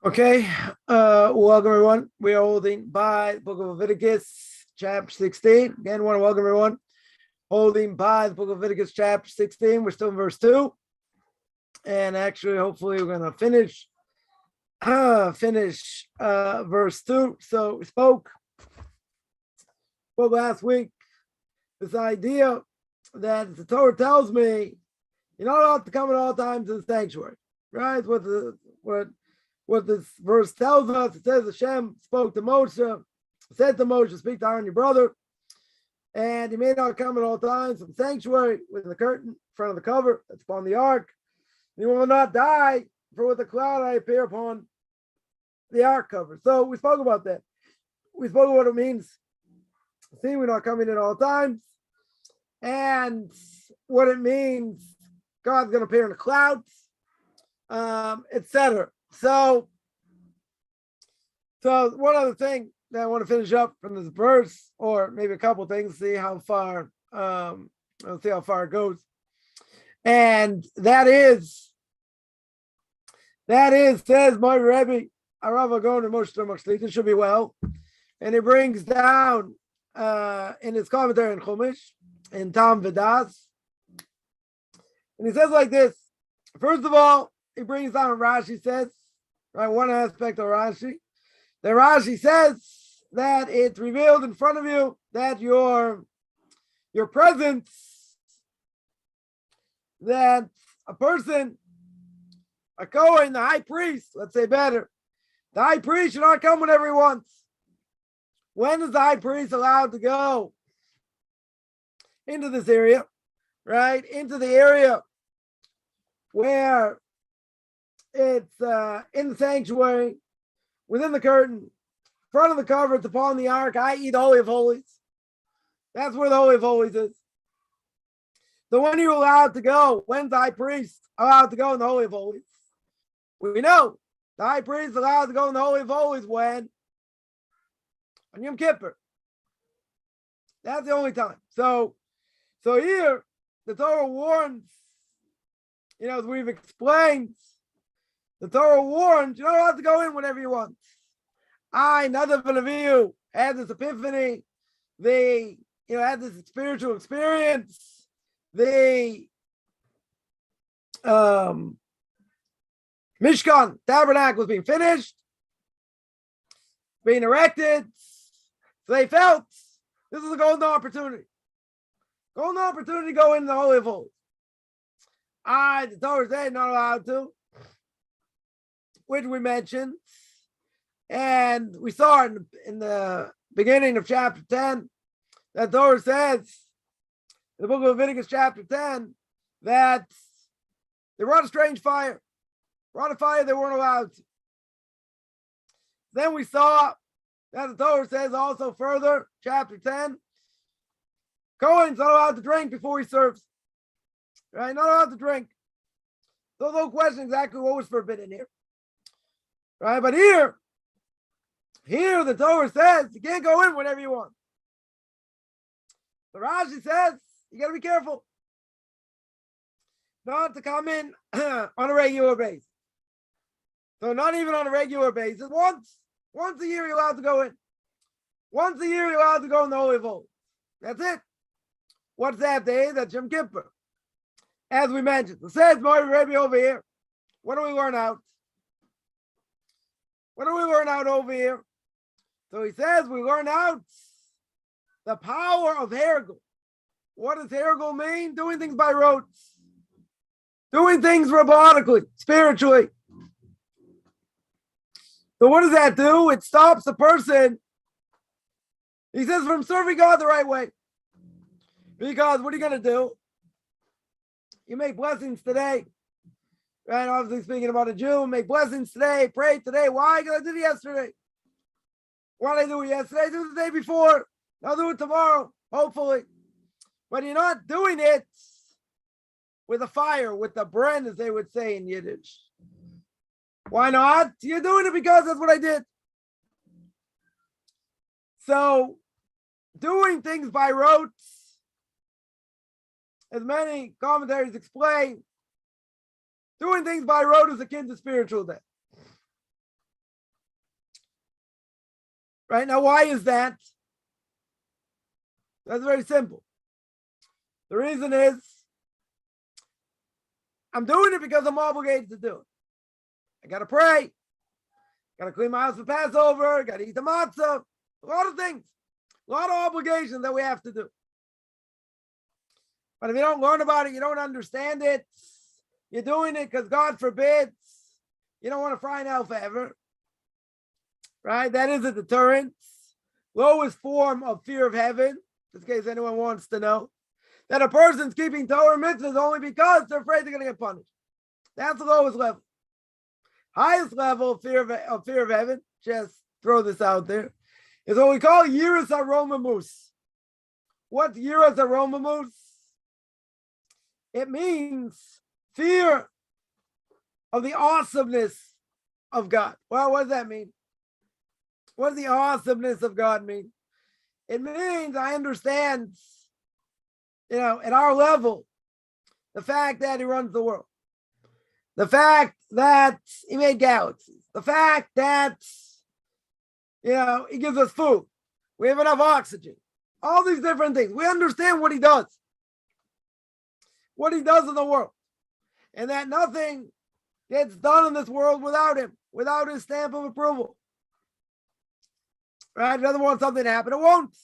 Okay, welcome everyone. We are holding by Book of Leviticus Chapter 16. Again, want to welcome everyone. Holding by the Book of Leviticus Chapter 16. We're still in verse 2. And actually, hopefully, we're going to finish verse 2. So we spoke last week, this idea that the Torah tells me you're not allowed to come at all times to the sanctuary, right? What this verse tells us, it says Hashem spoke to Moshe, said to Moshe, speak to Aaron, your brother, and he may not come at all times from the sanctuary with the curtain in front of the cover that's upon the ark. He will not die, for with the cloud I appear upon the ark cover. So we spoke about that. We spoke about what it means. See, we're not coming in all times, and what it means, God's going to appear in the clouds, etc. So one other thing that I want to finish up from this verse, or maybe a couple of things, see how far it goes. And that is says my Rebbe, Arav Agon and Moshe Machlit, it should be well. And he brings down in his commentary in Chumash, in Tam V'das, and he says like this. First of all, he brings down what Rashi says, right? One aspect of Rashi. The Rashi says that it's revealed in front of you that your presence, that a person, a Kohen, the high priest, let's say better, the high priest should not come whenever he wants. When is the high priest allowed to go into this area, right? Into the area where it's in the sanctuary, within the curtain, front of the cover, it's upon the ark, i.e. the Holy of Holies. That's where the Holy of Holies is. So when are you allowed to go? When's the high priest allowed to go in the Holy of Holies? We know the high priest is allowed to go in the Holy of Holies when? On Yom Kippur. That's the only time. So here, the Torah warns, as we've explained, the Torah warns, you don't have to go in whenever you want. Nadav and Avihu had this epiphany. They, had this spiritual experience. The Mishkan, tabernacle was being finished, being erected. So they felt this is a golden opportunity. Golden opportunity to go into the Holy of Holies. The Torah said not allowed to, which we mentioned, and we saw in the beginning of chapter 10 that the Torah says in the Book of Leviticus Chapter 10 that they brought a strange fire. Brought a fire they weren't allowed to. Then we saw that the Torah says also further, chapter 10, Kohen's not allowed to drink before he serves. Right? Not allowed to drink. So no question exactly what was forbidden here. Right? But here the Torah says you can't go in whenever you want. The Rashi says you got to be careful not to come in on a regular basis. So not even on a regular basis. Once a year you're allowed to go in. Once a year you're allowed to go in the Holy of Holies. That's it. What's that day? That's Yom Kippur. As we mentioned, it says Mori Rebbe over here. What do we learn out? What do we learn out over here? So he says we learn out the power of Hergel. What does Hergel mean? Doing things by rote. Doing things robotically, spiritually. So what does that do? It stops the person, he says, from serving God the right way. Because what are you going to do? You make blessings today. Right? Obviously speaking about a Jew, make blessings today, pray today. Why? Because I did it yesterday. Why did I do it yesterday? Do it the day before. I'll do it tomorrow, hopefully. But you're not doing it with a fire, with the bren, as they would say in Yiddish. Why not? You're doing it because that's what I did. So, doing things by rote, as many commentaries explain, doing things by rote is akin to spiritual death. Right now, why is that? That's very simple. The reason is I'm doing it because I'm obligated to do it. I got to pray. Got to clean my house for Passover. Got to eat the matzah. A lot of things. A lot of obligations that we have to do. But if you don't learn about it, you don't understand it, you're doing it because God forbids, you don't want to fry in hell forever. Right? That is a deterrent. Lowest form of fear of heaven, in case anyone wants to know, that a person's keeping Torah mitzvahs only because they're afraid they're going to get punished. That's the lowest level. Highest level of fear of heaven, just throw this out there, is what we call yiras aromamus. What's yiras aromamus? It means fear of the awesomeness of God. Well, what does that mean? What does the awesomeness of God mean? It means I understand, at our level, the fact that he runs the world. The fact that he made galaxies. The fact that, he gives us food. We have enough oxygen. All these different things. We understand what he does. What he does in the world. And that nothing gets done in this world without him, without his stamp of approval. Right? If he doesn't want something to happen, it won't.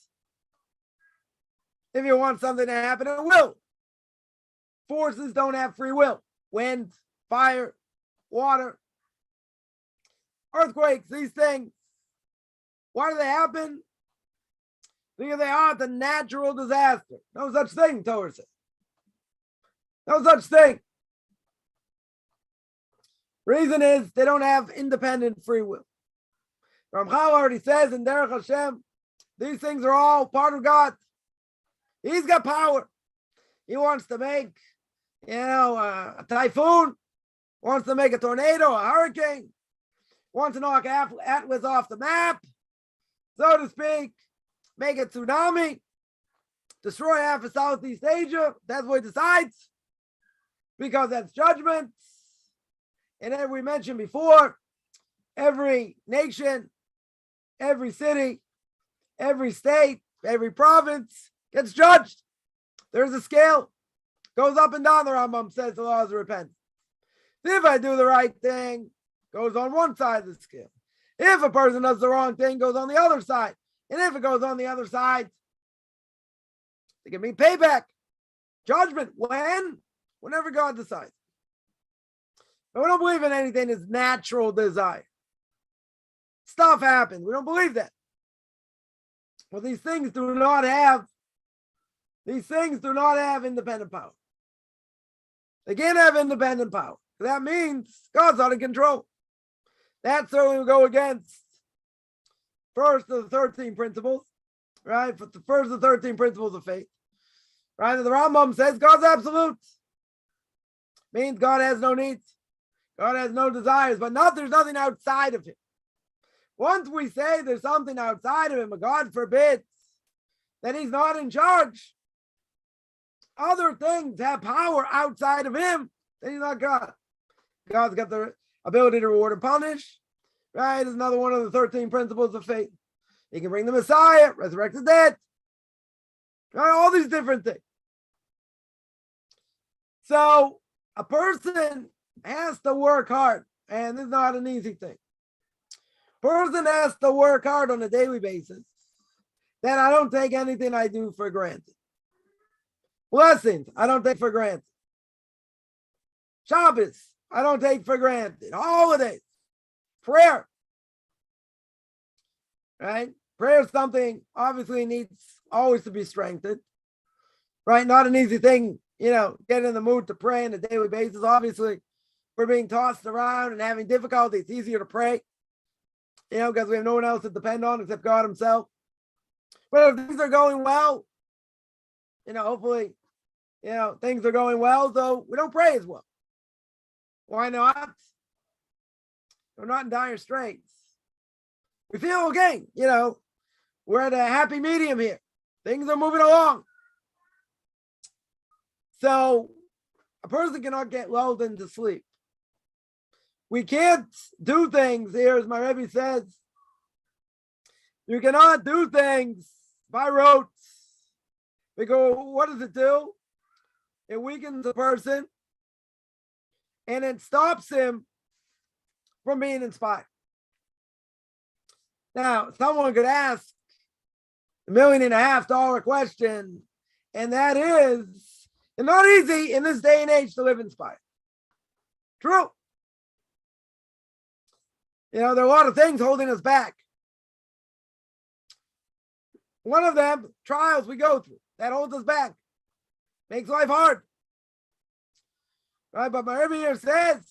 If you want something to happen, it will. Forces don't have free will. Wind, fire, water, earthquakes, these things. Why do they happen? Because they are the natural disaster. No such thing, Torah says. No such thing. Reason is they don't have independent free will. Ramchal already says in Derech Hashem, these things are all part of God. He's got power. He wants to make, a typhoon, wants to make a tornado, a hurricane, wants to knock Atlas off the map, so to speak, make a tsunami, destroy half of Southeast Asia. That's what he decides, because that's judgment. And as we mentioned before, every nation, every city, every state, every province gets judged. There's a scale. Goes up and down, the Rambam says the laws of repentance. If I do the right thing, goes on one side of the scale. If a person does the wrong thing, goes on the other side. And if it goes on the other side, it can be payback. Judgment. When? Whenever God decides. But we don't believe in anything as natural desire. Stuff happens. We don't believe that. Well, these things do not have independent power. They can't have independent power. That means God's not in control. That certainly will go against first of the 13 principles, right? For the first of the 13 principles of faith, right? And the Rambam says God's absolute. Means God has no needs. God has no desires, but there's nothing outside of him. Once we say there's something outside of him, but God forbids that he's not in charge, other things have power outside of him, then he's not God. God's got the ability to reward and punish, right? It's another one of the 13 principles of faith. He can bring the Messiah, resurrect the dead, right? All these different things. So a person has to work hard, and this is not an easy thing. Person has to work hard on a daily basis. Then I don't take anything I do for granted. Blessings, I don't take for granted. Shabbos, I don't take for granted. Holidays, prayer. Right? Prayer is something obviously needs always to be strengthened. Right? Not an easy thing, get in the mood to pray on a daily basis. Obviously, we're being tossed around and having difficulty. It's easier to pray, because we have no one else to depend on except God himself. But if things are going well, hopefully, things are going well, so we don't pray as well. Why not? We're not in dire straits. We feel okay, we're at a happy medium here. Things are moving along. So a person cannot get lulled into sleep. We can't do things here, as my Rebbe says, You cannot do things by rote. Because what does it do? It weakens the person and it stops him from being inspired. Now, someone could ask $1.5 million question, and that is, it's not easy in this day and age to live inspired. True. There are a lot of things holding us back. One of them, trials we go through, that holds us back. Makes life hard. Right? But my Rebbe here says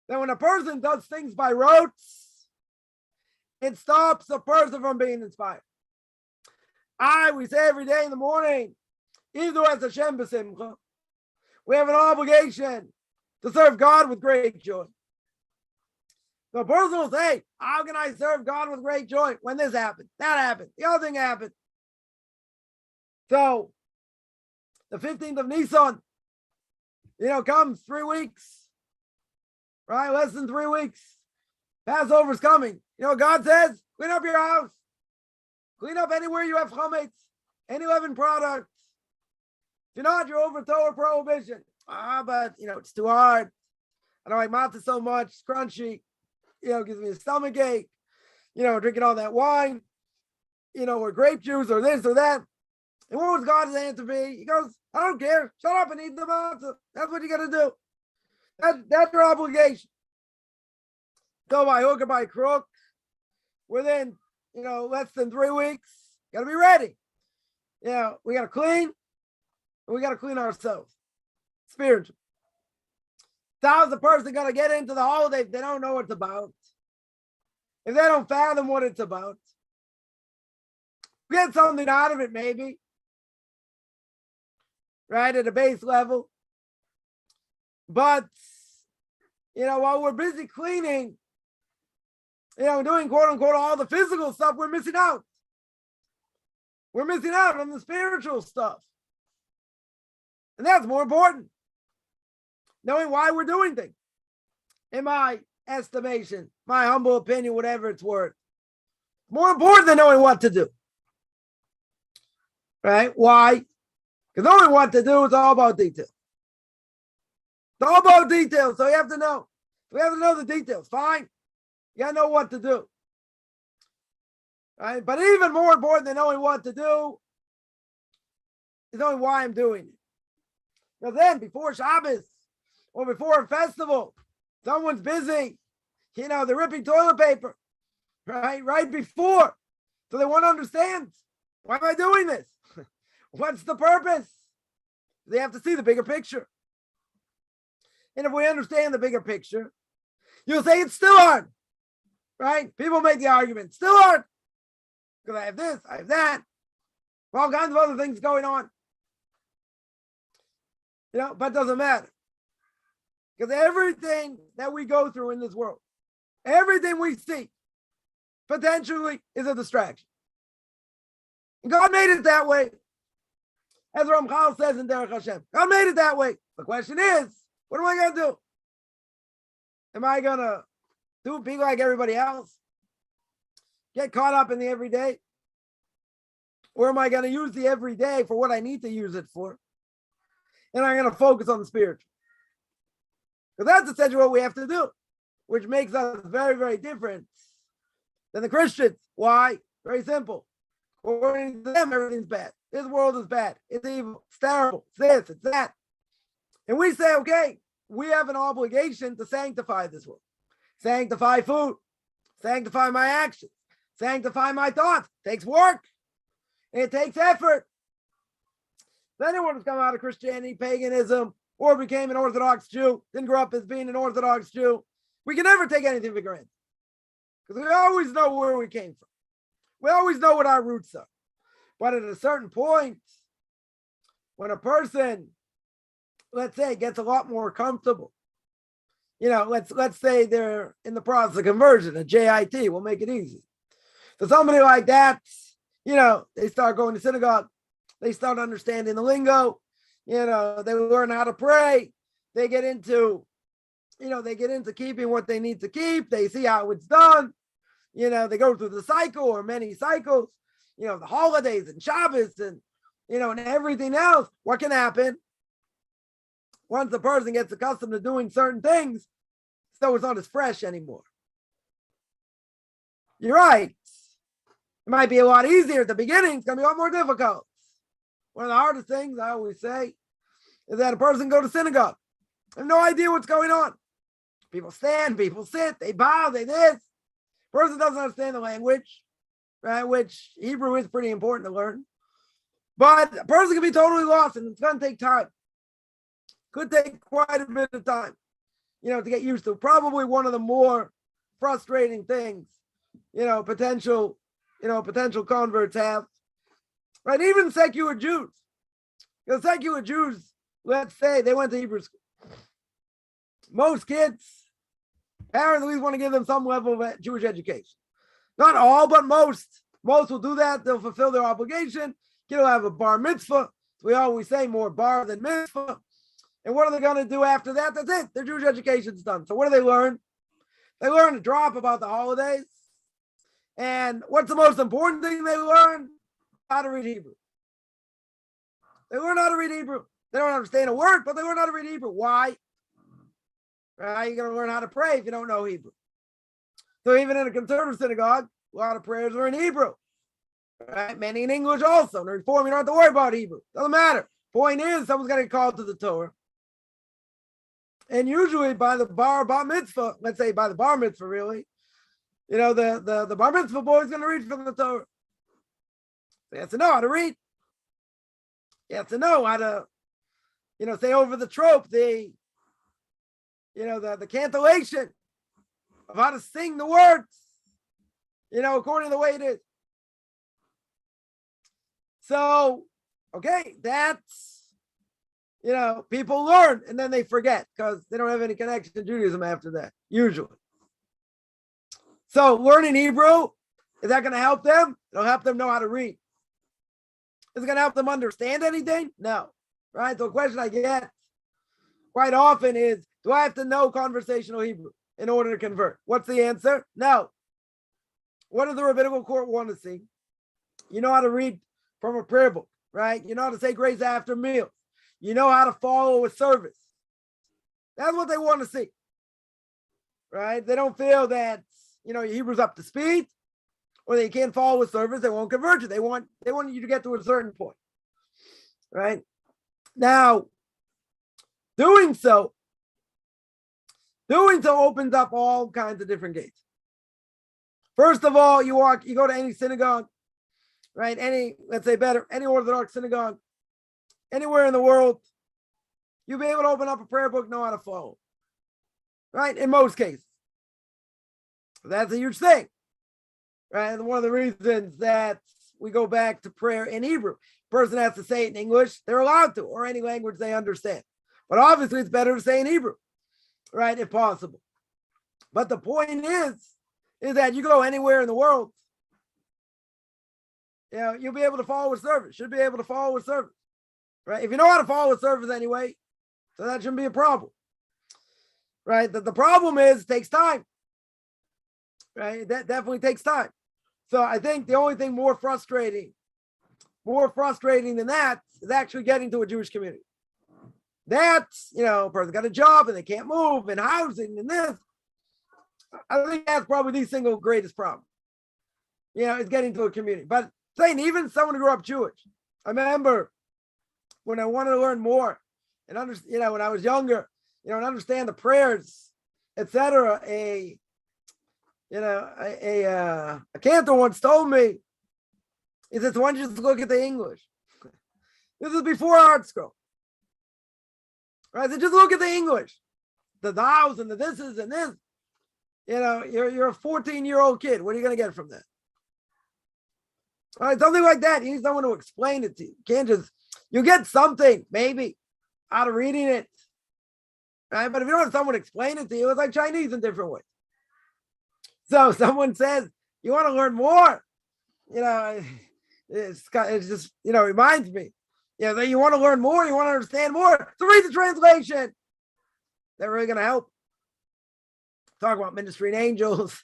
that when a person does things by rote, it stops a person from being inspired. We say every day in the morning, Idu as Hashem b'simcha. We have an obligation to serve God with great joy. So a person will say, how can I serve God with great joy when this happened, that happened, the other thing happened? So the 15th of Nisan, comes 3 weeks, right? Less than 3 weeks. Passover's coming. God says, clean up your house. Clean up anywhere you have chametz, any leavened product. If you're not, you're over Torah prohibition. But, it's too hard. I don't like matzah so much. It's crunchy. Gives me a stomach ache. Drinking all that wine. Or grape juice or this or that. And what was God's answer be? He goes, I don't care. Shut up and eat the matzah. That's what you got to do. That's your obligation. Go by hook or by crook. Within, less than 3 weeks, got to be ready. We got to clean. And we got to clean ourselves. Spiritually. How's the person going to get into the holiday if they don't know what it's about? If they don't fathom what it's about? Get something out of it, maybe. Right, at a base level. But, while we're busy cleaning, doing quote unquote all the physical stuff, we're missing out. We're missing out on the spiritual stuff. And that's more important. Knowing why we're doing things. In my estimation, my humble opinion, whatever it's worth. More important than knowing what to do. Right? Why? Because knowing what to do is all about details. It's all about details, so you have to know. We have to know the details. Fine. You got to know what to do. Right? But even more important than knowing what to do is knowing why I'm doing it. Because then, before Shabbos or before a festival, someone's busy, they're ripping toilet paper, right before. So they want to understand, why am I doing this? What's the purpose? They have to see the bigger picture. And if we understand the bigger picture, you'll say it's still hard, right? People make the argument, still hard. Because I have this, I have that. All kinds of other things going on. But it doesn't matter. Because everything that we go through in this world, everything we see, potentially is a distraction. And God made it that way. As Ramchal says in Derech Hashem, God made it that way. The question is, what am I going to do? Am I going to be like everybody else? Get caught up in the everyday? Or am I going to use the everyday for what I need to use it for? And I'm going to focus on the spiritual. Because that's essentially what we have to do, which makes us very, very different than the Christians. Why? Very simple. According to them, everything's bad. This world is bad. It's evil. It's terrible. It's this. It's that. And we say, okay, we have an obligation to sanctify this world. Sanctify food. Sanctify my actions. Sanctify my thoughts. It takes work. It takes effort. If anyone who's come out of Christianity, paganism, or became an Orthodox Jew, didn't grow up as being an Orthodox Jew, we can never take anything for granted. Because we always know where we came from. We always know what our roots are. But at a certain point, when a person, let's say, gets a lot more comfortable, let's say they're in the process of conversion, a JIT, we'll make it easy. So somebody like that, they start going to synagogue, they start understanding the lingo, they learn how to pray, they get into keeping what they need to keep, they see how it's done, they go through the cycle or many cycles, the holidays and Shabbos and, and everything else. What can happen? Once the person gets accustomed to doing certain things, so it's not as fresh anymore. You're right. It might be a lot easier at the beginning. It's going to be a lot more difficult. One of the hardest things I always say is that a person go to synagogue. They have no idea what's going on. People stand, people sit, they bow, they this. Person doesn't understand the language, right? Which Hebrew is pretty important to learn. But a person can be totally lost, and it's going to take time. Could take quite a bit of time, to get used to. Probably one of the more frustrating things, potential converts have. Right? Even secular Jews. Because secular Jews, let's say they went to Hebrew school. Most kids, parents at least want to give them some level of Jewish education. Not all, but most. Most will do that. They'll fulfill their obligation. Kid will have a bar mitzvah. We always say more bar than mitzvah. And what are they going to do after that? That's it. Their Jewish education's done. So what do they learn? They learn to drop about the holidays. And what's the most important thing they learn? How to read Hebrew. They learn how to read Hebrew. They don't understand a word, but they learn how to read Hebrew. Why? How are you going to learn how to pray if you don't know Hebrew? So even in a conservative synagogue, a lot of prayers are in Hebrew. Right? Many in English also. In the Reform, you don't have to worry about Hebrew. Doesn't matter. Point is, someone's going to get called to the Torah. And usually by the bar mitzvah, let's say by the bar mitzvah, really, the bar mitzvah boy is going to read from the Torah. He has to know how to read. He has to know how to, say over the trope, the cantillation of how to sing the words, according to the way it is. So, okay, that's, people learn and then they forget because they don't have any connection to Judaism after that, usually. So learning Hebrew, is that going to help them? It'll help them know how to read. Is it going to help them understand anything? No. Right? So the question I get quite often is, do I have to know conversational Hebrew in order to convert? What's the answer? No. What does the rabbinical court want to see? You know how to read from a prayer book, right? You know how to say grace after meals. You know how to follow a service. That's what they want to see, right? They don't feel that, your Hebrew's up to speed or they can't follow a service. They won't convert you. They want you to get to a certain point, right? Now, doing so opens up all kinds of different gates. First of all, you go to any synagogue, right? Any Orthodox synagogue, anywhere in the world, you'll be able to open up a prayer book, know how to follow, right? In most cases. That's a huge thing, right? And one of the reasons that we go back to prayer in Hebrew, person has to say it in English, they're allowed to, or any language they understand. But obviously it's better to say in Hebrew, right? If possible. But the point is that you go anywhere in the world, you'll be able to follow a service, should be able to follow a service, right? If you know how to follow a service anyway, so that shouldn't be a problem, right? The problem is it takes time, right? That definitely takes time. So I think the only thing more frustrating than that is actually getting to a Jewish community. That's, a person got a job and they can't move and housing and this. I think that's probably the single greatest problem, is getting to a community. But saying even someone who grew up Jewish, I remember when I wanted to learn more and understand, when I was younger, and understand the prayers, etc. A cantor once told me, he says, why don't you just look at the English? This is before Art Scroll. Right? So just look at the English. The thous and the thises and this. You're a 14-year-old kid. What are you going to get from that? All right, something like that. You need someone to explain it to you. You can't just, you get something, maybe, out of reading it. Right? But if you don't have someone explain it to you, it's like Chinese in different ways. So someone says, you want to learn more? It's just, reminds me. That you want to learn more, you want to understand more. So read the translation. They're really going to help. Talk about ministering angels.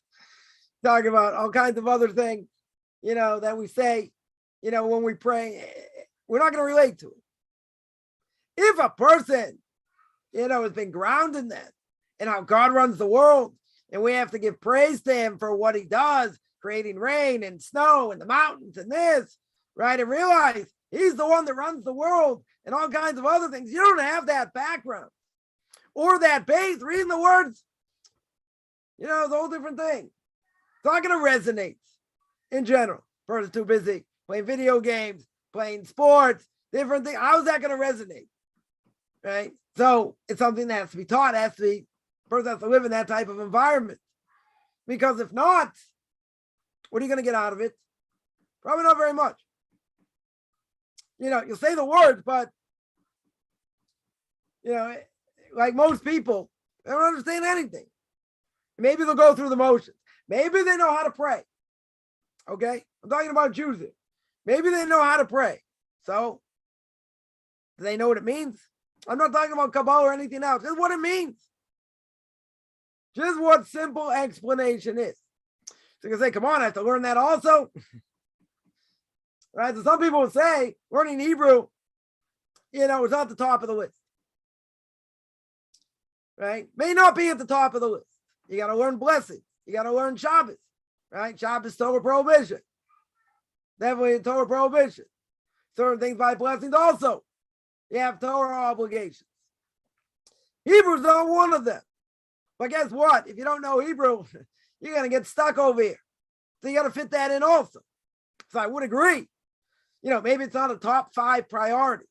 talking about all kinds of other things, that we say, when we pray. We're not going to relate to it. If a person, has been grounded in that and how God runs the world, and we have to give praise to him for what he does, creating rain and snow and the mountains and this, right? And realize he's the one that runs the world and all kinds of other things. You don't have that background or that base. Reading the words, it's a whole different thing. It's not going to resonate in general. Person's too busy playing video games, playing sports, different things. How's that going to resonate? Right? So it's something that has to be taught, person has to live in that type of environment. Because if not, what are you going to get out of it? Probably not very much. You'll say the words, but, like most people, they don't understand anything. Maybe they'll go through the motions. Maybe they know how to pray. Okay? I'm talking about Jews here. Maybe they know how to pray. So, do they know what it means? I'm not talking about Kabbalah or anything else. Just what it means. Just what simple explanation is. So you can say, come on, I have to learn that also. Right? So some people will say learning Hebrew, is at the top of the list. Right? May not be at the top of the list. You got to learn blessings. You got to learn Shabbos. Right? Shabbos, Torah prohibition. Definitely a Torah prohibition. Certain things by blessings also. You have Torah obligations. Hebrew's not one of them. But guess what? If you don't know Hebrew, you're going to get stuck over here. So you got to fit that in also. So I would agree. Maybe it's not a top 5 priority.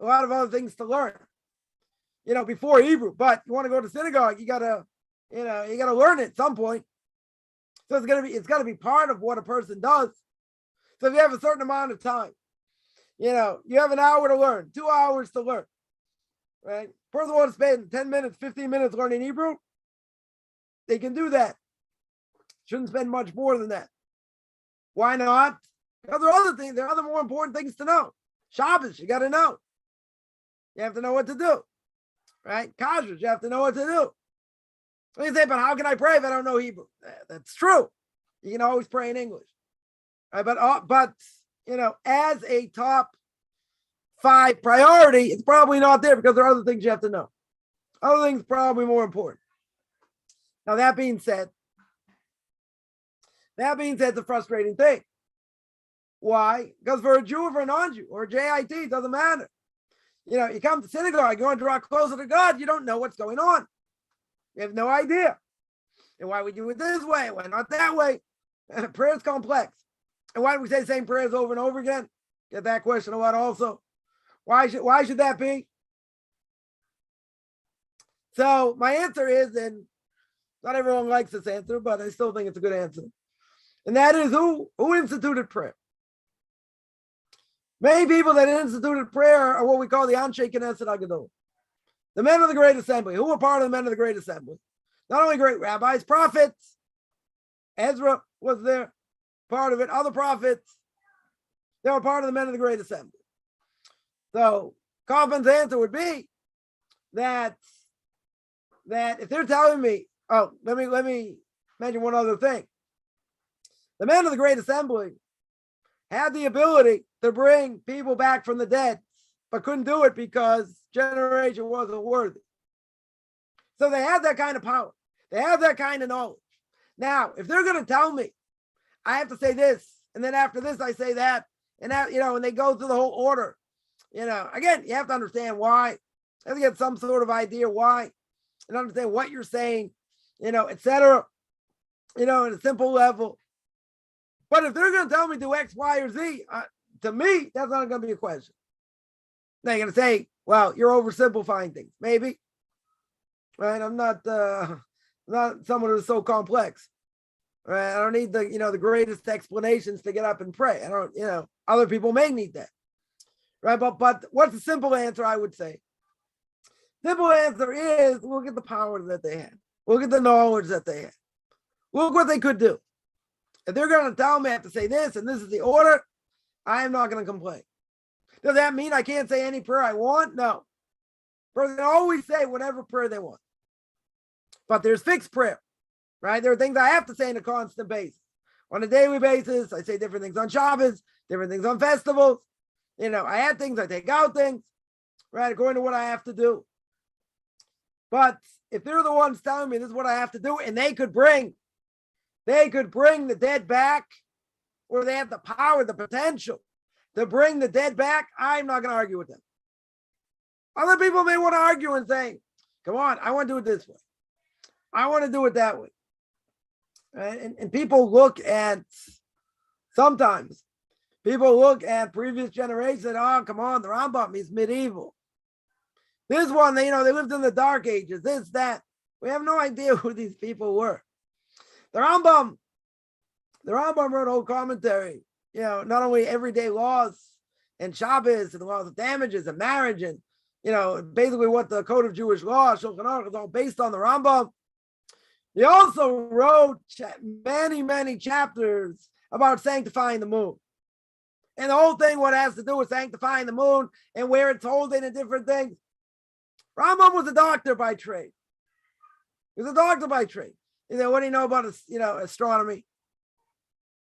A lot of other things to learn, before Hebrew. But you want to go to synagogue, you got to learn it at some point. So it's got to be part of what a person does. So if you have a certain amount of time, you have an hour to learn, 2 hours to learn, right? Person wants to spend 10 minutes, 15 minutes learning Hebrew. They can do that. Shouldn't spend much more than that. Why not? Because there are other things. There are other more important things to know. Shabbos, you got to know. You have to know what to do, right? Kashrus, you have to know what to do. So you say, but how can I pray if I don't know Hebrew? That's true. You can always pray in English. Right? But as a top 5 priority, it's probably not there because there are other things you have to know. Other things probably more important. Now, that being said, it's a frustrating thing. Why? Because for a Jew or for a non-Jew or a JIT, it doesn't matter. You come to synagogue, you want to draw closer to God, you don't know what's going on. You have no idea. And why we do it this way? Why not that way? Prayer is complex. And why do we say the same prayers over and over again? Get that question a lot also. Why should that be? So my answer is, and not everyone likes this answer, but I still think it's a good answer. And that is who instituted prayer? Many people that instituted prayer are what we call the Anshe Knesset HaGadol. The men of the Great Assembly. Who were part of the men of the Great Assembly? Not only great rabbis, prophets. Ezra was there, part of it. Other prophets. They were part of the men of the Great Assembly. So Kaufman's answer would be that if they're telling me, let me mention one other thing. The men of the Great Assembly had the ability to bring people back from the dead, but couldn't do it because generation wasn't worthy. So they have that kind of power. They have that kind of knowledge. Now, if they're going to tell me, I have to say this, and then after this, I say that, and that, and they go through the whole order, again, you have to understand why. You have to get some sort of idea why, and understand what you're saying, etc., at a simple level. But if they're going to tell me do X, Y, or Z, to me, that's not going to be a question. They're going to say, well, you're oversimplifying things. Maybe. Right? I'm not someone who's so complex. Right? I don't need the greatest explanations to get up and pray. I don't, other people may need that. Right? But what's the simple answer I would say? Simple answer is look at the power that they had. Look at the knowledge that they had. Look what they could do. If they're going to tell me I have to say this and this is the order, I am not going to complain. Does that mean I can't say any prayer I want? No. Person can always say whatever prayer they want. But there's fixed prayer. right? There are things I have to say on a constant basis. On a daily basis, I say different things on Shabbos, different things on festivals. I add things, I take out things, right? According to what I have to do. But if they're the ones telling me this is what I have to do, and they could bring the dead back, or they have the power, the potential to bring the dead back, I'm not going to argue with them. Other people may want to argue and say, come on, I want to do it this way. I want to do it that way. Right? And people sometimes people look at previous generations and, oh, come on, the Rambam is medieval. This one, they lived in the Dark Ages, this, that. We have no idea who these people were. The Rambam wrote a whole commentary, not only everyday laws and Shabbos and the laws of damages and marriage and, basically what the Code of Jewish Law, Shulchan Aruch, is all based on the Rambam. He also wrote many, many chapters about sanctifying the moon. And the whole thing, what it has to do with sanctifying the moon and where it's holding and different things. Rambam was a doctor by trade. He was a doctor by trade. What do you know about astronomy?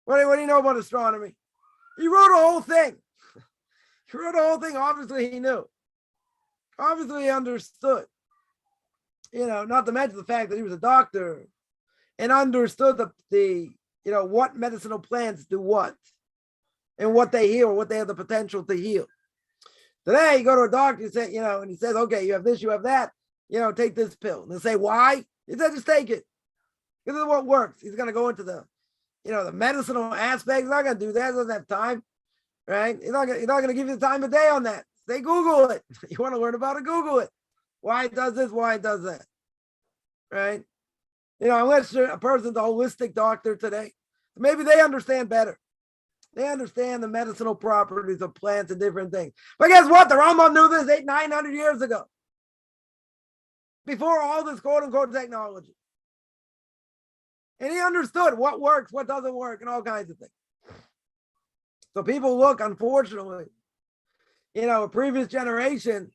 What do you know about astronomy? He wrote a whole thing. Obviously, he knew. Obviously, he understood. Not to mention the fact that he was a doctor and understood the what medicinal plants do what and what they heal, what they have the potential to heal. Today, you go to a doctor, and he says, okay, you have this, you have that, take this pill. And they say, why? He said, just take it. This is what works. He's going to go into the medicinal aspect. He's not going to do that. He doesn't have time, right? He's not going to give you the time of day on that. Say, Google it. You want to learn about it, Google it. Why it does this, why it does that, right? Unless you're a person's a holistic doctor today, maybe they understand better. They understand the medicinal properties of plants and different things. But guess what? The Rambam knew this 800-900 years ago. Before all this quote-unquote technology. And he understood what works, what doesn't work, and all kinds of things. So people look, unfortunately, previous generations,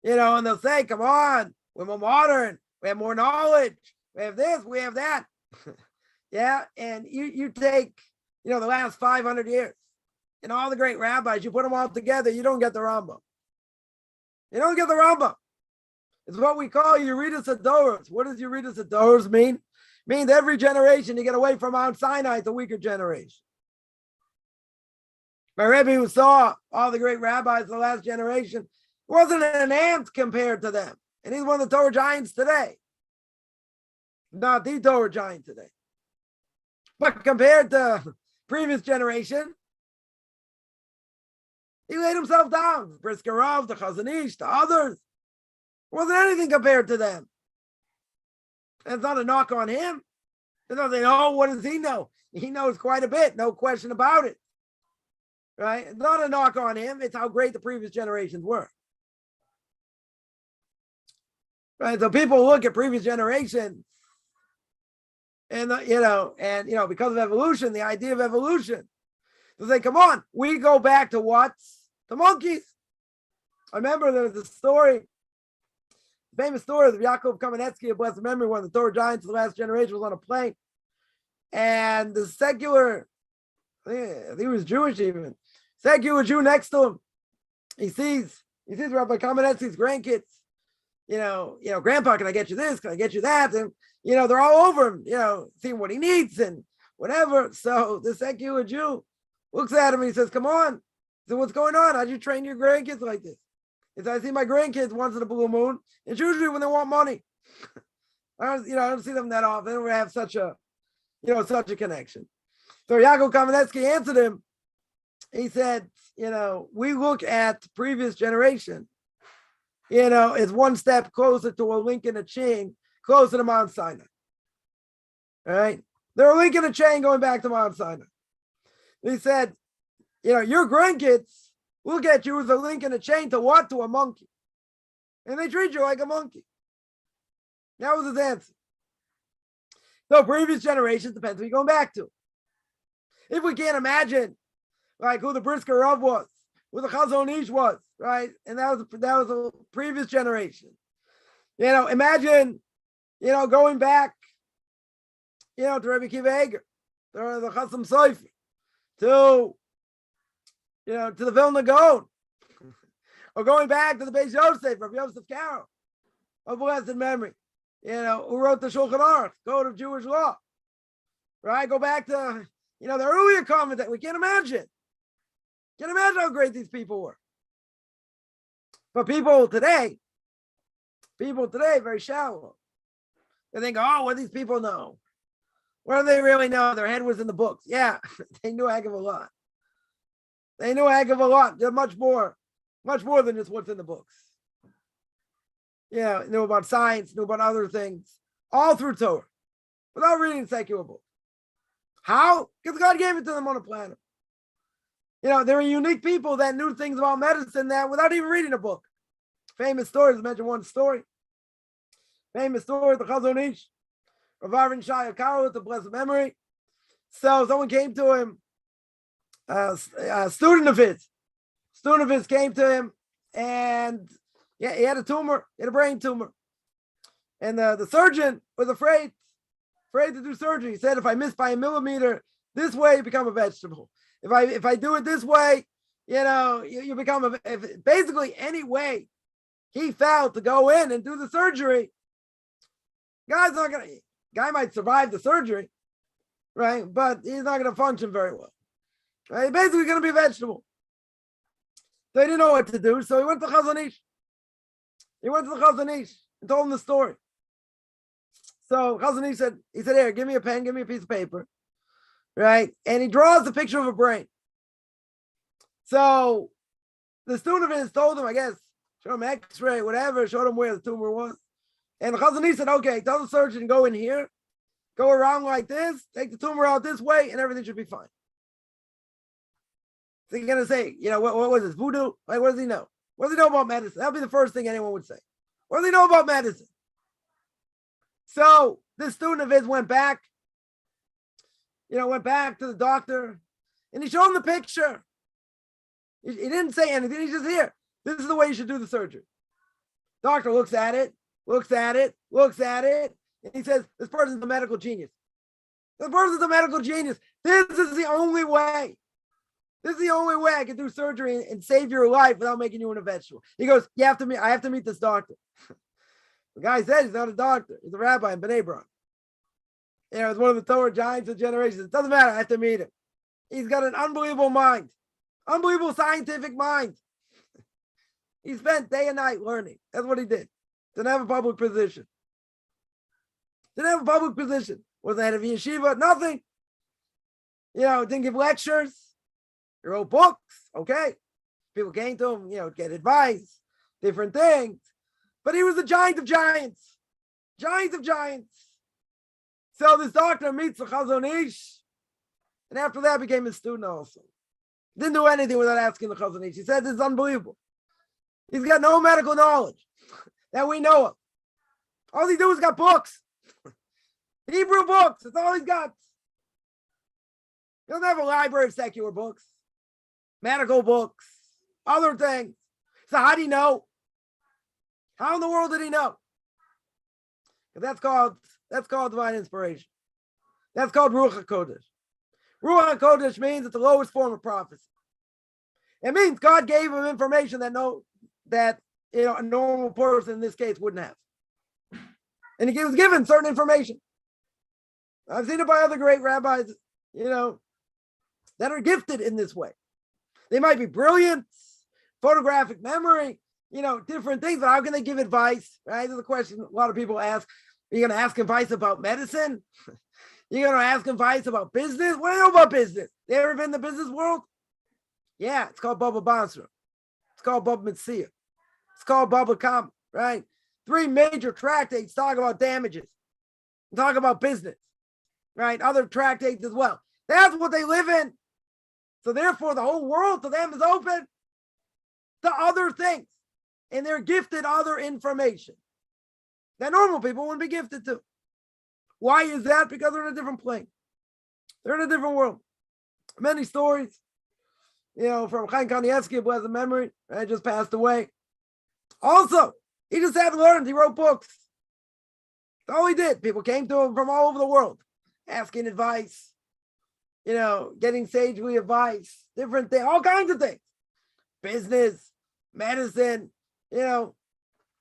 and they'll say, come on, we're more modern, we have more knowledge, we have this, we have that. Yeah, and you take, the last 500 years, and all the great rabbis, you put them all together, you don't get the Rambam. You don't get the Rambam. It's what we call Yeridas Adoros. What does Yeridas Adoros mean? It means every generation you get away from Mount Sinai, it's a weaker generation. My Rebbe, who saw all the great rabbis of the last generation, wasn't an ant compared to them. And he's one of the Torah giants today. Not the Torah giant today. But compared to previous generation, he laid himself down. Briskerov, the Chazon Ish, the others. Wasn't anything compared to them. And it's not a knock on him. It's not saying, oh, what does he know? He knows quite a bit, no question about it. Right? It's not a knock on him. It's how great the previous generations were. Right? So people look at previous generations and, because of evolution, the idea of evolution, they say, come on, we go back to what? The monkeys. I remember there was a story, famous story of Yaakov Kamenetsky, of blessed memory, one of the Torah giants of the last generation, was on a plane. And the secular, I think he was Jewish even, secular Jew next to him, he sees Rabbi Kamenetsky's grandkids. Grandpa, can I get you this? Can I get you that? And, they're all over him, seeing what he needs and whatever. So the secular Jew looks at him and he says, come on. So what's going on? How'd you train your grandkids like this? He said, I see my grandkids once in a blue moon. It's usually when they want money. I don't see them that often. They don't have such a connection. So Yaakov Kamenetsky answered him. He said, we look at the previous generation, it's one step closer to a link in a chain, closer to Mount Sinai. All right? They're a link in a chain going back to Mount Sinai. He said, your grandkids look at you as a link in a chain to what? To a monkey. And they treat you like a monkey. That was his answer. So previous generations depends who you're going back to. If we can't imagine like who the Brisker Rav was, who the Chazon Ish was, right? And that was a previous generation. Imagine, going back to Rabbi Kiva Eger, the Chasam Sofer, to the Vilna Gaon, or going back to the Beis Yosef, Rabbi Yosef Karo, of blessed memory, who wrote the Shulchan Aruch, Code of Jewish Law, right? Go back to, the earlier comment that we can't imagine. Can't imagine how great these people were. But people today, very shallow. They think, oh, what do these people know? What do they really know? Their head was in the books. Yeah, they knew a heck of a lot. They knew a heck of a lot. They're much more than just what's in the books. Yeah, knew about science, knew about other things, all through Torah, without reading secular books. How? Because God gave it to them on a planet. There were unique people that knew things about medicine that without even reading a book. Famous stories, mention one story. Famous story, the Chazon Ish, Rav Avin Shai Akaro, the blessed memory. So someone came to him, a student of his came to him, and he had a tumor, he had a brain tumor. And the surgeon was afraid to do surgery. He said, if I miss by a millimeter this way, you become a vegetable. If I do it this way, you become basically any way he felt to go in and do the surgery. Guy might survive the surgery, right? But he's not going to function very well. Right? He's basically going to be a vegetable. So he didn't know what to do. So he went to Chazon Ish. He went to the Chazon Ish and told him the story. So Chazon Ish said, here, give me a pen, give me a piece of paper. Right? And he draws a picture of a brain. So the student of his told him, I guess, show him X-ray, whatever, showed him where the tumor was. And the Chazon Ish said, okay, tell the surgeon, go in here, go around like this, take the tumor out this way, and everything should be fine. So you're going to say, what was this, voodoo? Like, what does he know? What does he know about medicine? That would be the first thing anyone would say. What does he know about medicine? So this student of his went back to the doctor, and he showed him the picture. He didn't say anything. He's just here. This is the way you should do the surgery. Doctor looks at it, and he says, this person's a medical genius. This person's a medical genius. This is the only way. This is the only way I can do surgery and save your life without making you into a vegetable. He goes, I have to meet this doctor. The guy said he's not a doctor. He's a rabbi in Bnei Brak. He's one of the Torah giants of generations. It doesn't matter. I have to meet him. He's got an unbelievable mind. Unbelievable scientific mind. He spent day and night learning. That's what he did. Didn't have a public position. Wasn't head of yeshiva. Nothing. Didn't give lectures. He wrote books. Okay. People came to him, get advice, different things. But he was a giant of giants. Giant of giants. So this doctor meets the Chazon Ish, and after that became his student also. Didn't do anything without asking the Chazon Ish. He said, this is unbelievable. He's got no medical knowledge that we know of. All he do is got books. Hebrew books. That's all he's got. He doesn't have a library of secular books, medical books, other things. So how do you know? How in the world did he know? That's called divine inspiration. That's called Ruach HaKodesh. Ruach HaKodesh means it's the lowest form of prophecy. It means God gave him information that a normal person in this case wouldn't have. And he was given certain information. I've seen it by other great rabbis, that are gifted in this way. They might be brilliant, photographic memory, different things, but how can they give advice? Right? There's a question a lot of people ask. Are you going to ask advice about medicine? You're going to ask advice about business? What do you know about business? They ever been in the business world? Yeah, it's called Baba Basra. It's called Baba Metzia. It's called Baba Kama, right? 3 major tractates talk about damages. Talk about business, right? Other tractates as well. That's what they live in. So therefore, the whole world to them is open to other things. And they're gifted other information that normal people wouldn't be gifted to. Why is that? Because they're in a different plane. They're in a different world. Many stories, from Chaim Kanievsky, blessed memory, right, just passed away. Also, he just had learned. He wrote books. That's all he did. People came to him from all over the world. asking advice, getting sagely advice, different things, all kinds of things. Business, medicine, you're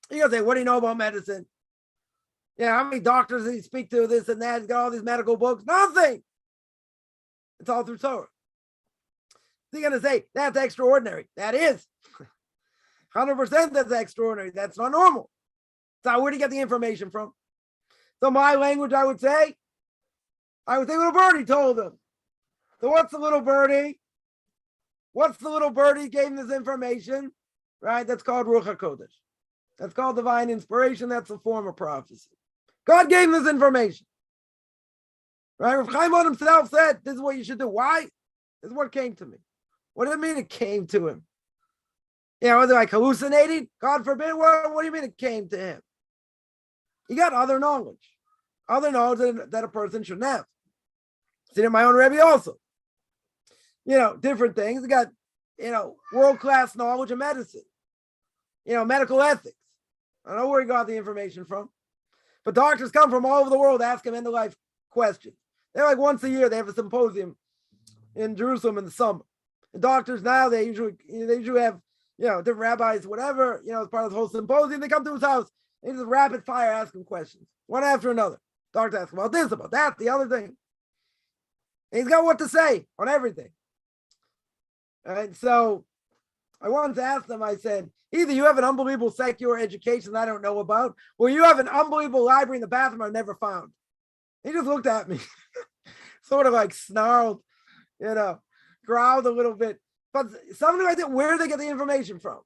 going to say, what do you know about medicine? How many doctors did he speak to, this and that? He's got all these medical books. Nothing. It's all through Torah. So you're going to say, that's extraordinary. That is. 100% that's extraordinary. That's not normal. So where do you get the information from? So my language, I would say little birdie told him. So what's the little birdie? What's the little birdie gave him this information? Right? That's called Ruach HaKodesh. That's called divine inspiration. That's a form of prophecy. God gave him this information. Right? Rav Chaim himself said, this is what you should do. Why? This is what came to me. What do you mean it came to him? Was it like hallucinating? God forbid. What do you mean it came to him? He got other knowledge that a person shouldn't have. Seen it in my own Rebbe also. Different things. He got, world-class knowledge of medicine, medical ethics. I don't know where he got the information from. But doctors come from all over the world to ask him end-of-life questions. They're like once a year, they have a symposium in Jerusalem in the summer. The doctors now, they usually have, different rabbis, whatever, as part of the whole symposium. They come to his house. They just rapid fire ask him questions, one after another. Doctor asks about this, about that, the other thing. And he's got what to say on everything. All right, so I wanted to ask them, I said, either you have an unbelievable secular education I don't know about, or you have an unbelievable library in the bathroom I've never found. He just looked at me, sort of like snarled, growled a little bit. But something like that, where do they get the information from?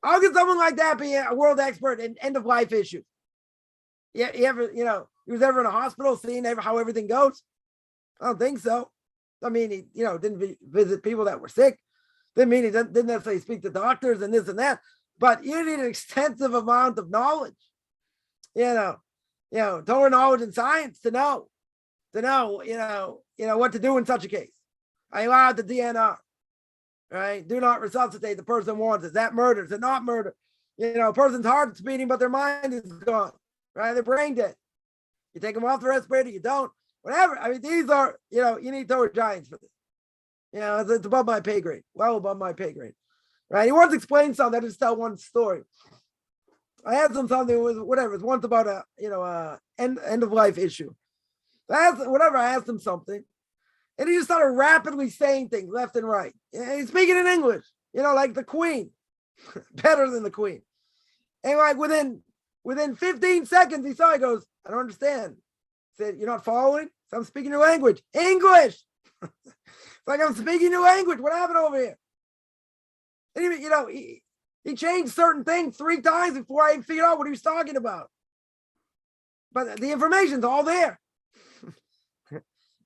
How could someone like that be a world expert in end-of-life issues? He was ever in a hospital seeing how everything goes? I don't think so. I mean, he, didn't visit people that were sick. Didn't mean he didn't necessarily speak to doctors and this and that. But you need an extensive amount of knowledge, Torah knowledge and science to know, what to do in such a case. I allowed the DNR, right? Do not resuscitate the person wants. Is that murder? Is it not murder? A person's heart's beating, but their mind is gone, right? They're brain dead. You take them off the respirator, you don't. Whatever. I mean, these are, you need Torah giants for this. It's above my pay grade, well above my pay grade, right? He once explained something. I just tell one story. I asked him something. It was whatever. It's once about a end of life issue. I asked him something, and he just started rapidly saying things left and right. He's speaking in English, like the Queen, better than the Queen. And like within 15 seconds, he goes, I don't understand. I said, you're not following? So I'm speaking your language, English. It's like I'm speaking your language. What happened over here? And even, he changed certain things 3 times before I even figured out what he was talking about. But the information's all there.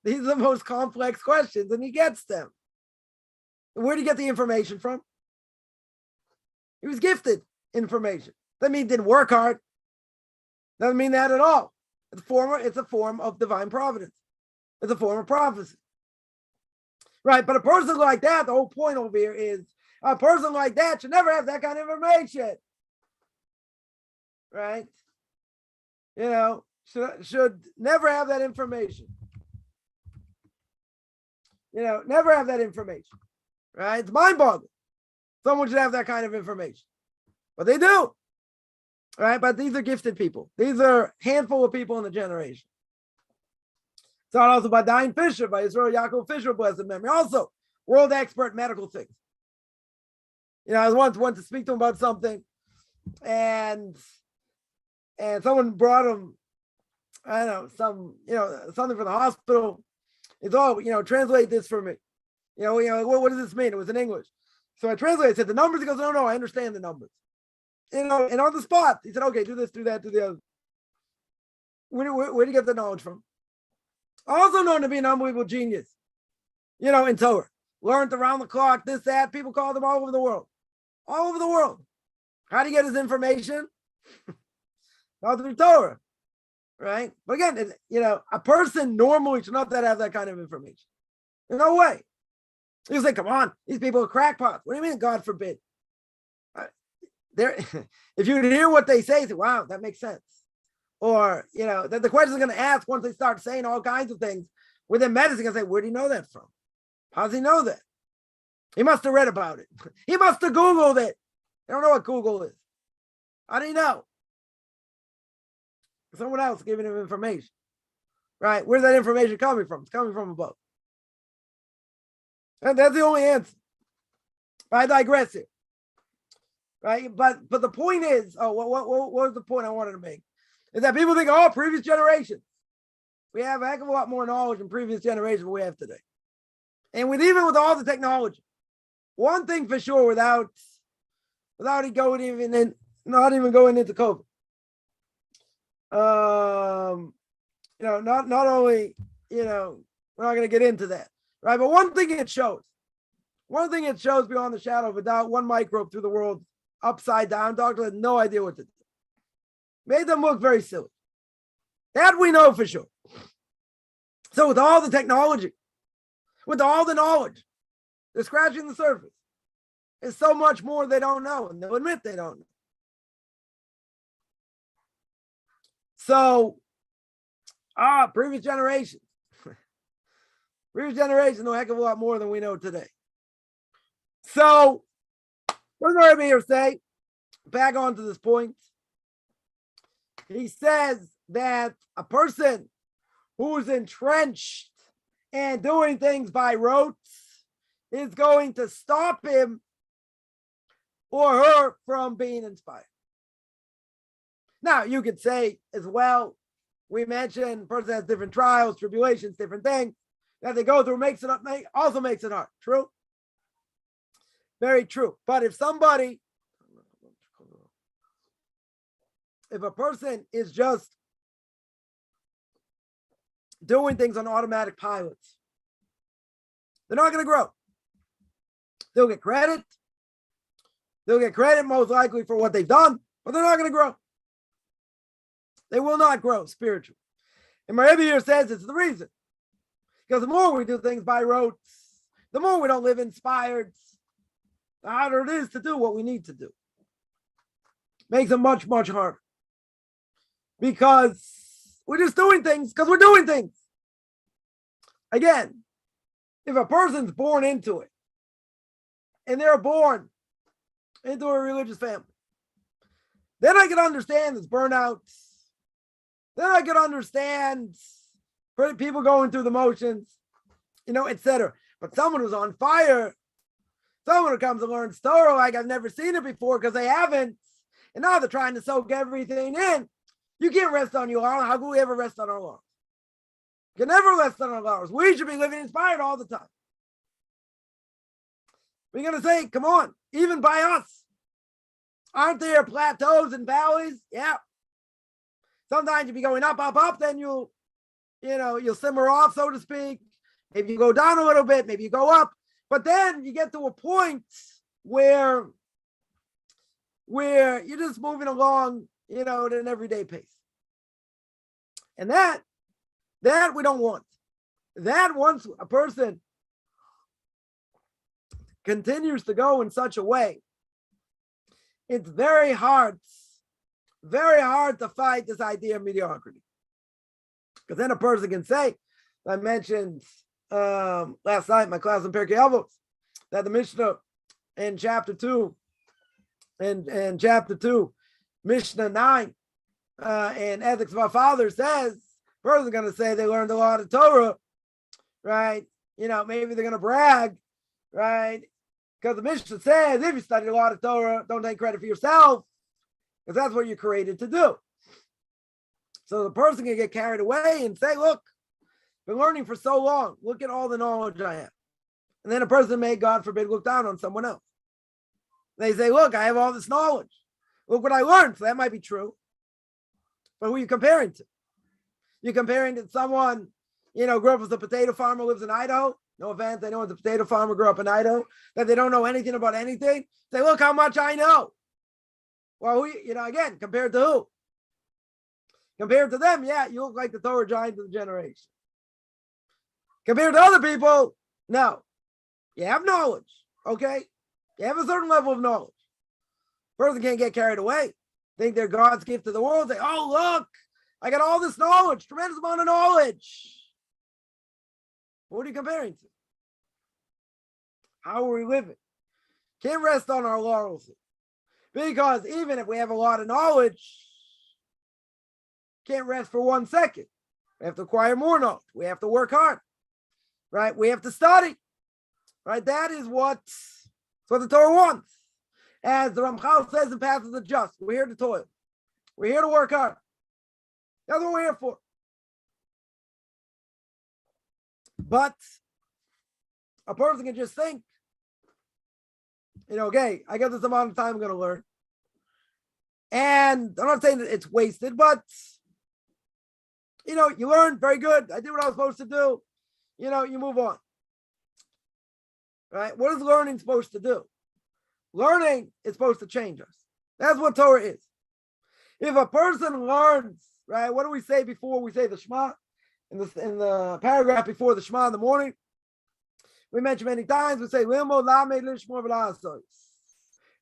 These are the most complex questions, and he gets them. Where did he get the information from? He was gifted information. That means he didn't work hard. Doesn't mean that at all. It's a form of divine providence. It's a form of prophecy. Right, but a person like that, the whole point over here is a person like that should never have that kind of information. Right? Should never have that information. Never have that information. Right? It's mind-boggling. Someone should have that kind of information. But they do. Right? But these are gifted people. These are a handful of people in the generation. It's also by Diane Fisher, by Israel Yaakov Fisher, blessed memory. Also, world expert in medical things. I was once to speak to him about something, and someone brought him, I don't know, something from the hospital. It's translate this for me. What does this mean? It was in English. So I translated, I said, the numbers? He goes, no, I understand the numbers. And on the spot, he said, okay, do this, do that, do the other. Where do you get the knowledge from? Also known to be an unbelievable genius, in Torah. Learned around the clock, this, that. People called him all over the world. All over the world. How do you get his information? All through Torah, right? But again, a person normally should not have that kind of information. There's no way. You say, come on, these people are crackpots. What do you mean, God forbid? If you hear what they say, wow, that makes sense. or, that the question is going to ask once they start saying all kinds of things within medicine, and say, where do you know that from? How does he know that? He must have read about it. He must have Googled it. I don't know what Google is. How do you know? Someone else giving him information, right? Where's that information coming from? It's coming from above. And that's the only answer. I digress here, right? But the point is, what was the point I wanted to make? Is that people think, previous generations, we have a heck of a lot more knowledge in previous generations than we have today. And even with all the technology, one thing for sure, without it going even in, not even going into COVID. Not only, we're not going to get into that, right? But one thing it shows beyond the shadow of a doubt, one microbe through the world, upside down, doctor had no idea what to do. Made them look very silly. That we know for sure. So with all the technology, with all the knowledge, they're scratching the surface. There's so much more they don't know, and they'll admit they don't know. So, previous generations. Previous generations know a heck of a lot more than we know today. So, what does Rabbi here say? Back on to this point. He says that a person who's entrenched and doing things by rote is going to stop him or her from being inspired. Now, you could say as well, we mentioned a person has different trials, tribulations, different things that they go through, also makes it hard. True? Very true. But if a person is just doing things on automatic pilots, they're not going to grow. They'll get credit. They'll get credit most likely for what they've done, but they're not going to grow. They will not grow spiritually. And my Rebbe here says it's the reason. Because the more we do things by rote, the more we don't live inspired, the harder it is to do what we need to do. Makes it much, much harder. Because we're just doing things because we're doing things. Again, if a person's born into it, and they're born into a religious family, then I can understand this burnout. Then I can understand people going through the motions, etc. But someone who's on fire, someone who comes and learns Torah like I've never seen it before because they haven't, and now they're trying to soak everything in. You can't rest on your laurels. How can we ever rest on our laurels? You can never rest on our laurels. We should be living inspired all the time. We're going to say, come on, even by us. Aren't there plateaus and valleys? Yeah. Sometimes you'll be going up, up, up, then you'll simmer off, so to speak. Maybe you go down a little bit, maybe you go up. But then you get to a point where you're just moving along, at an everyday pace. And that we don't want. That once a person continues to go in such a way, it's very hard to fight this idea of mediocrity. Because then a person can say, I mentioned last night in my class in Pirkei Avos, that the Mishnah in chapter 2, Mishnah 9, in Ethics of Our Father says, a person's going to say they learned a lot of Torah, right? Maybe they're going to brag, right? Because the Mishnah says, if you study a lot of Torah, don't take credit for yourself, because that's what you're created to do. So the person can get carried away and say, look, I've been learning for so long. Look at all the knowledge I have. And then a person may, God forbid, look down on someone else. They say, look, I have all this knowledge. Look what I learned. So that might be true. But who are you comparing to? You're comparing to someone, grew up as a potato farmer, lives in Idaho. No offense, I know it's a potato farmer, grew up in Idaho, that they don't know anything about anything. Say, look how much I know. Well, again, compared to who? Compared to them, yeah, you look like the Torah giant of the generation. Compared to other people, no. You have knowledge, okay? You have a certain level of knowledge. Person can't get carried away. Think they're God's gift to the world. Say, oh, look, I got all this knowledge, tremendous amount of knowledge. What are you comparing to? How are we living? Can't rest on our laurels. Because even if we have a lot of knowledge, can't rest for 1 second. We have to acquire more knowledge. We have to work hard, right? We have to study, right? That is what the Torah wants. As the Ramchal says in Path of the Just, we're here to toil. We're here to work hard. That's what we're here for. But a person can just think, okay, I got this amount of time I'm going to learn. And I'm not saying that it's wasted, but, you learn, very good. I did what I was supposed to do. You move on. Right? What is learning supposed to do? Learning is supposed to change us. That's what Torah is. If a person learns, right, what do we say before we say the Shema? In the paragraph before the Shema in the morning, we mention many times, we say, Lilmod, Lamed, Lishmor, V'la'asos.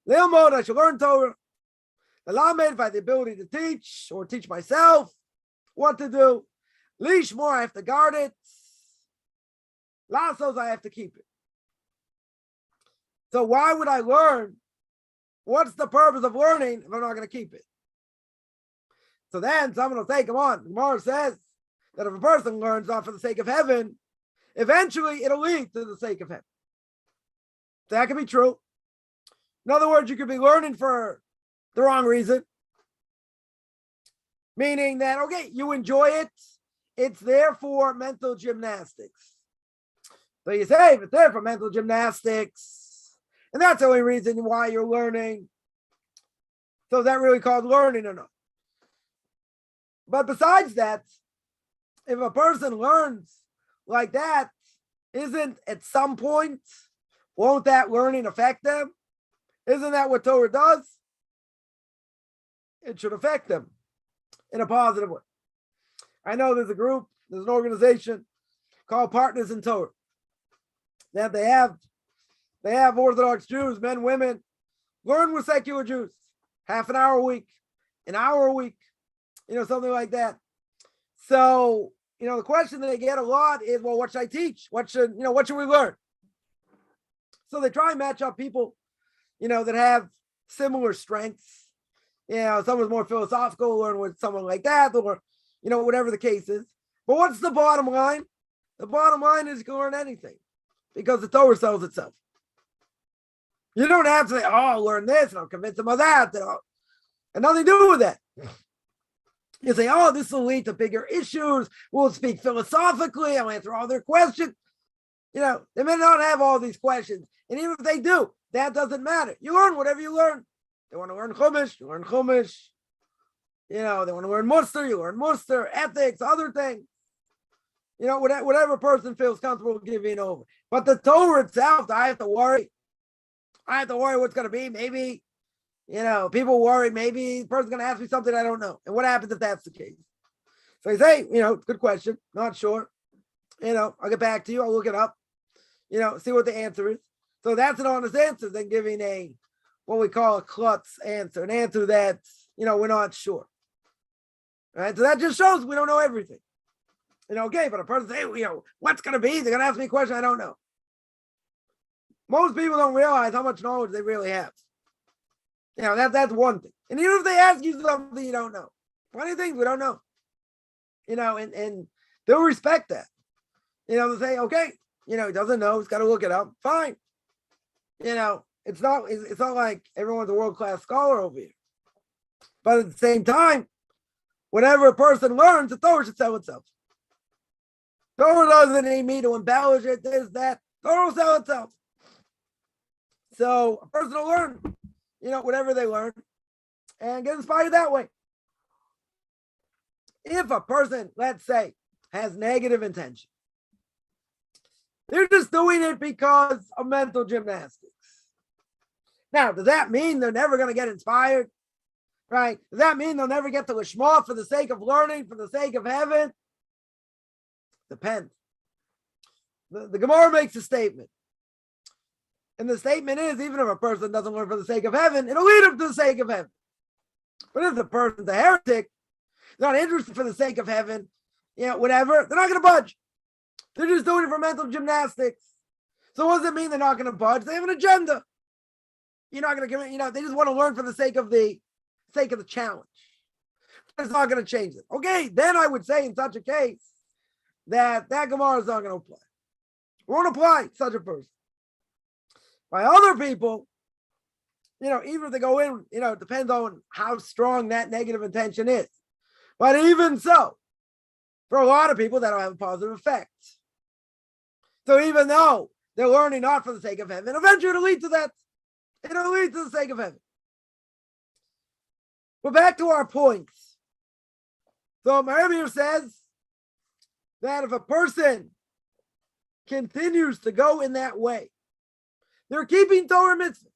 Lilmod, I should learn Torah. The Lamed, if I have the ability to teach or teach myself what to do. Lishmor, I have to guard it. La'asos, I have to keep it. So why would I learn? What's the purpose of learning if I'm not going to keep it? So then someone will say, come on, Gemara says that if a person learns not for the sake of heaven, eventually it'll lead to the sake of heaven. That could be true. In other words, you could be learning for the wrong reason. Meaning that, okay, you enjoy it. It's there for mental gymnastics. So you say, if it's there for mental gymnastics, and that's the only reason why you're learning, so is that really called learning or not? But besides that, if a person learns like that, isn't at some point, won't that learning affect them? Isn't that what Torah does? It should affect them in a positive way. I know there's an organization called Partners in Torah. That they have Orthodox Jews, men, women, learn with secular Jews, half an hour a week, an hour a week, something like that. So, the question that they get a lot is, well, what should I teach? What should we learn? So they try and match up people, that have similar strengths. Someone's more philosophical, learn with someone like that, or, whatever the case is. But what's the bottom line? The bottom line is you can learn anything because the Torah sells itself. You don't have to say, I'll learn this and I'll convince them of that. And nothing to do with that. You say, this will lead to bigger issues. We'll speak philosophically. I'll answer all their questions. They may not have all these questions. And even if they do, that doesn't matter. You learn whatever you learn. They want to learn Chumash, you learn Chumash. They want to learn Muster, you learn Muster, ethics, other things. Whatever person feels comfortable giving over. But the Torah itself, I have to worry. What's going to be. Maybe, people worry. Maybe the person's going to ask me something I don't know. And what happens if that's the case? So I say, good question. Not sure. I'll get back to you. I'll look it up. See what the answer is. So that's an honest answer than giving what we call a klutz answer, an answer that, we're not sure. All right. So that just shows we don't know everything. Okay, but a person say, what's going to be? They're going to ask me a question I don't know. Most people don't realize how much knowledge they really have. That's one thing. And even if they ask you something you don't know, plenty of things we don't know. And they'll respect that. They'll say, okay, he doesn't know, he's got to look it up. Fine. It's not like everyone's a world-class scholar over here. But at the same time, whenever a person learns, the Torah should sell itself. Torah doesn't need me to embellish it, this, that. Torah will sell itself. So a person will learn, whatever they learn and get inspired that way. If a person, let's say, has negative intention, they're just doing it because of mental gymnastics. Now, does that mean they're never going to get inspired? Right? Does that mean they'll never get to Lishma for the sake of learning, for the sake of heaven? Depends. The Gemara makes a statement. And the statement is, even if a person doesn't learn for the sake of heaven, it'll lead him to the sake of heaven. But if the person's a heretic, They're not interested for the sake of heaven, whatever. They're not going to budge. They're just doing it for mental gymnastics. So what does it mean they're not going to budge? They have an agenda. You're not going to give it, they just want to learn for the sake of the challenge. It's not going to change it. Okay, then I would say in such a case that Gemara is not going to apply. Won't apply to such a person. By other people, even if they go in, it depends on how strong that negative intention is. But even so, for a lot of people, that'll have a positive effect. So even though they're learning not for the sake of heaven, eventually it'll lead to that. It'll lead to the sake of heaven. But back to our points. So my Rebbe here says that if a person continues to go in that way, they're keeping Torah mitzvah,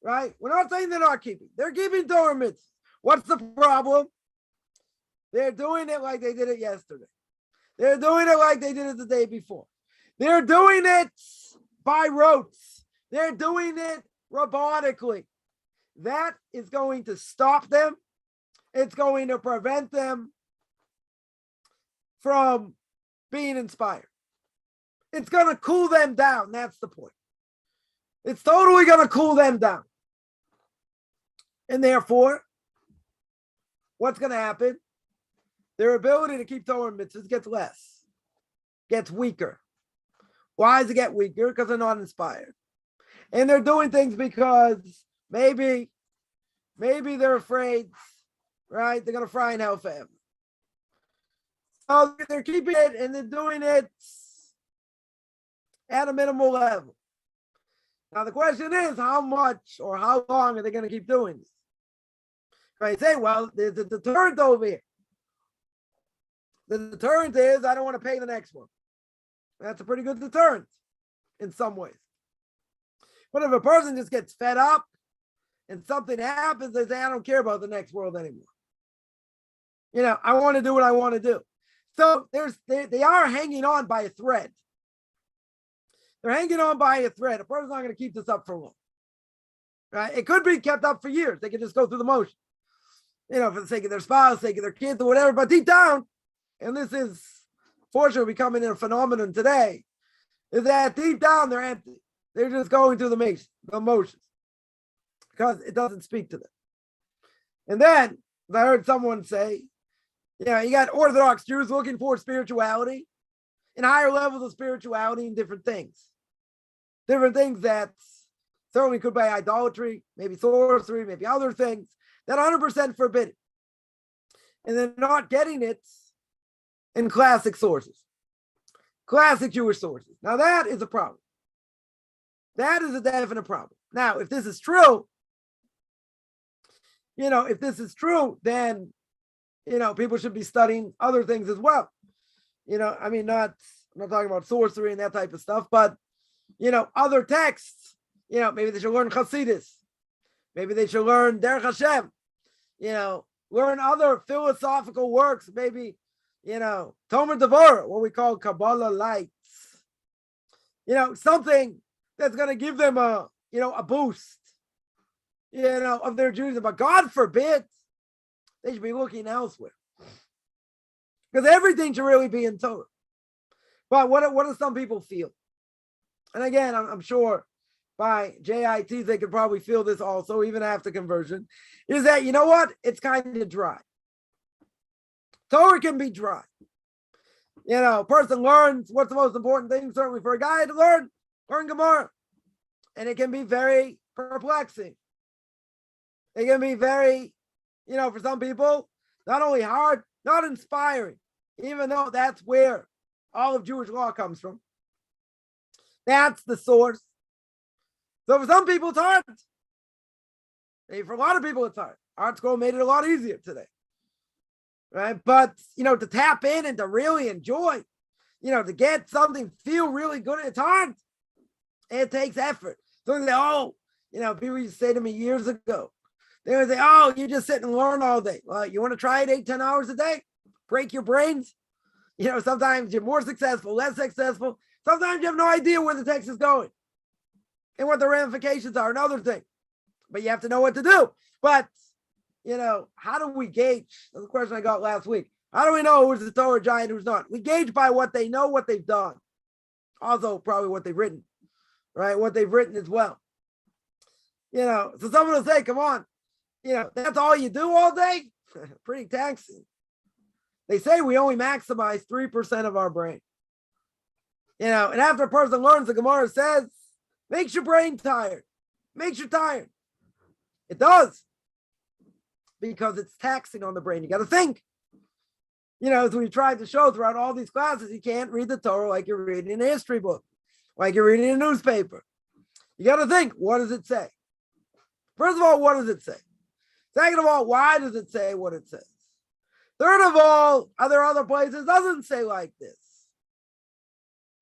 right? We're not saying they're not keeping. They're keeping Torah mitzvah. What's the problem? They're doing it like they did it yesterday. They're doing it like they did it the day before. They're doing it by rote. They're doing it robotically. That is going to stop them. It's going to prevent them from being inspired. It's going to cool them down. That's the point. It's totally going to cool them down. And therefore, what's going to happen? Their ability to keep Torah mitzvahs gets less, gets weaker. Why does it get weaker? Because they're not inspired. And they're doing things because maybe they're afraid, right? They're going to fry in hell forever. So they're keeping it and they're doing it at a minimal level. Now the question is, how much or how long are they going to keep doing this? Right? Say, well, there's a deterrent over here. The deterrent is I don't want to pay the next one. That's a pretty good deterrent in some ways. But if a person just gets fed up and something happens, they say, I don't care about the next world anymore. I want to do what I want to do. So they are hanging on by a thread. They're hanging on by a thread. A person's not going to keep this up for long. Right? It could be kept up for years. They could just go through the motion. For the sake of their spouse, sake of their kids or whatever. But deep down, and this is fortunately becoming a phenomenon today, is that deep down they're empty. They're just going through the motions because it doesn't speak to them. And then I heard someone say, you got Orthodox Jews looking for spirituality and higher levels of spirituality in different things. Different things that certainly could be idolatry, maybe sorcery, maybe other things that 100% forbidden. And they're not getting it in classic sources, classic Jewish sources. Now that is a problem. That is a definite problem. Now, if this is true, then, people should be studying other things as well. I'm not talking about sorcery and that type of stuff, but, other texts, maybe they should learn Chassidus. Maybe they should learn Derech Hashem, learn other philosophical works, maybe, Talmud Devorah, what we call Kabbalah lights, something that's going to give them a boost, of their Judaism. But God forbid, they should be looking elsewhere. Because everything should really be in Torah. But what do some people feel? And again, I'm sure by JITs, they could probably feel this also, even after conversion, is that, it's kind of dry. Torah can be dry. A person learns what's the most important thing, certainly for a guy to learn Gemara. And it can be very perplexing. It can be very, for some people, not only hard, not inspiring, even though that's where all of Jewish law comes from. That's the source. So for some people, it's hard. Maybe for a lot of people, it's hard. ArtScroll made it a lot easier today. Right? But, to tap in and to really enjoy, to get something, feel really good, it's hard. It takes effort. So they say, people used to say to me years ago, they would say, you just sit and learn all day. Well, you want to try it 8-10 hours a day? Break your brains? Sometimes you're more successful, less successful. Sometimes you have no idea where the text is going and what the ramifications are, another thing. But you have to know what to do. But, how do we gauge? That's the question I got last week. How do we know who's the Torah giant, who's not? We gauge by what they know, what they've done. Also, probably what they've written, right? What they've written as well. So someone will say, come on, that's all you do all day? Pretty taxing. They say we only maximize 3% of our brain. And after a person learns, the Gemara says, makes your brain tired. Makes you tired. It does. Because it's taxing on the brain. You got to think. As we tried to show throughout all these classes, you can't read the Torah like you're reading a history book, like you're reading a newspaper. You got to think, what does it say? First of all, what does it say? Second of all, why does it say what it says? Third of all, are there other places it doesn't say like this?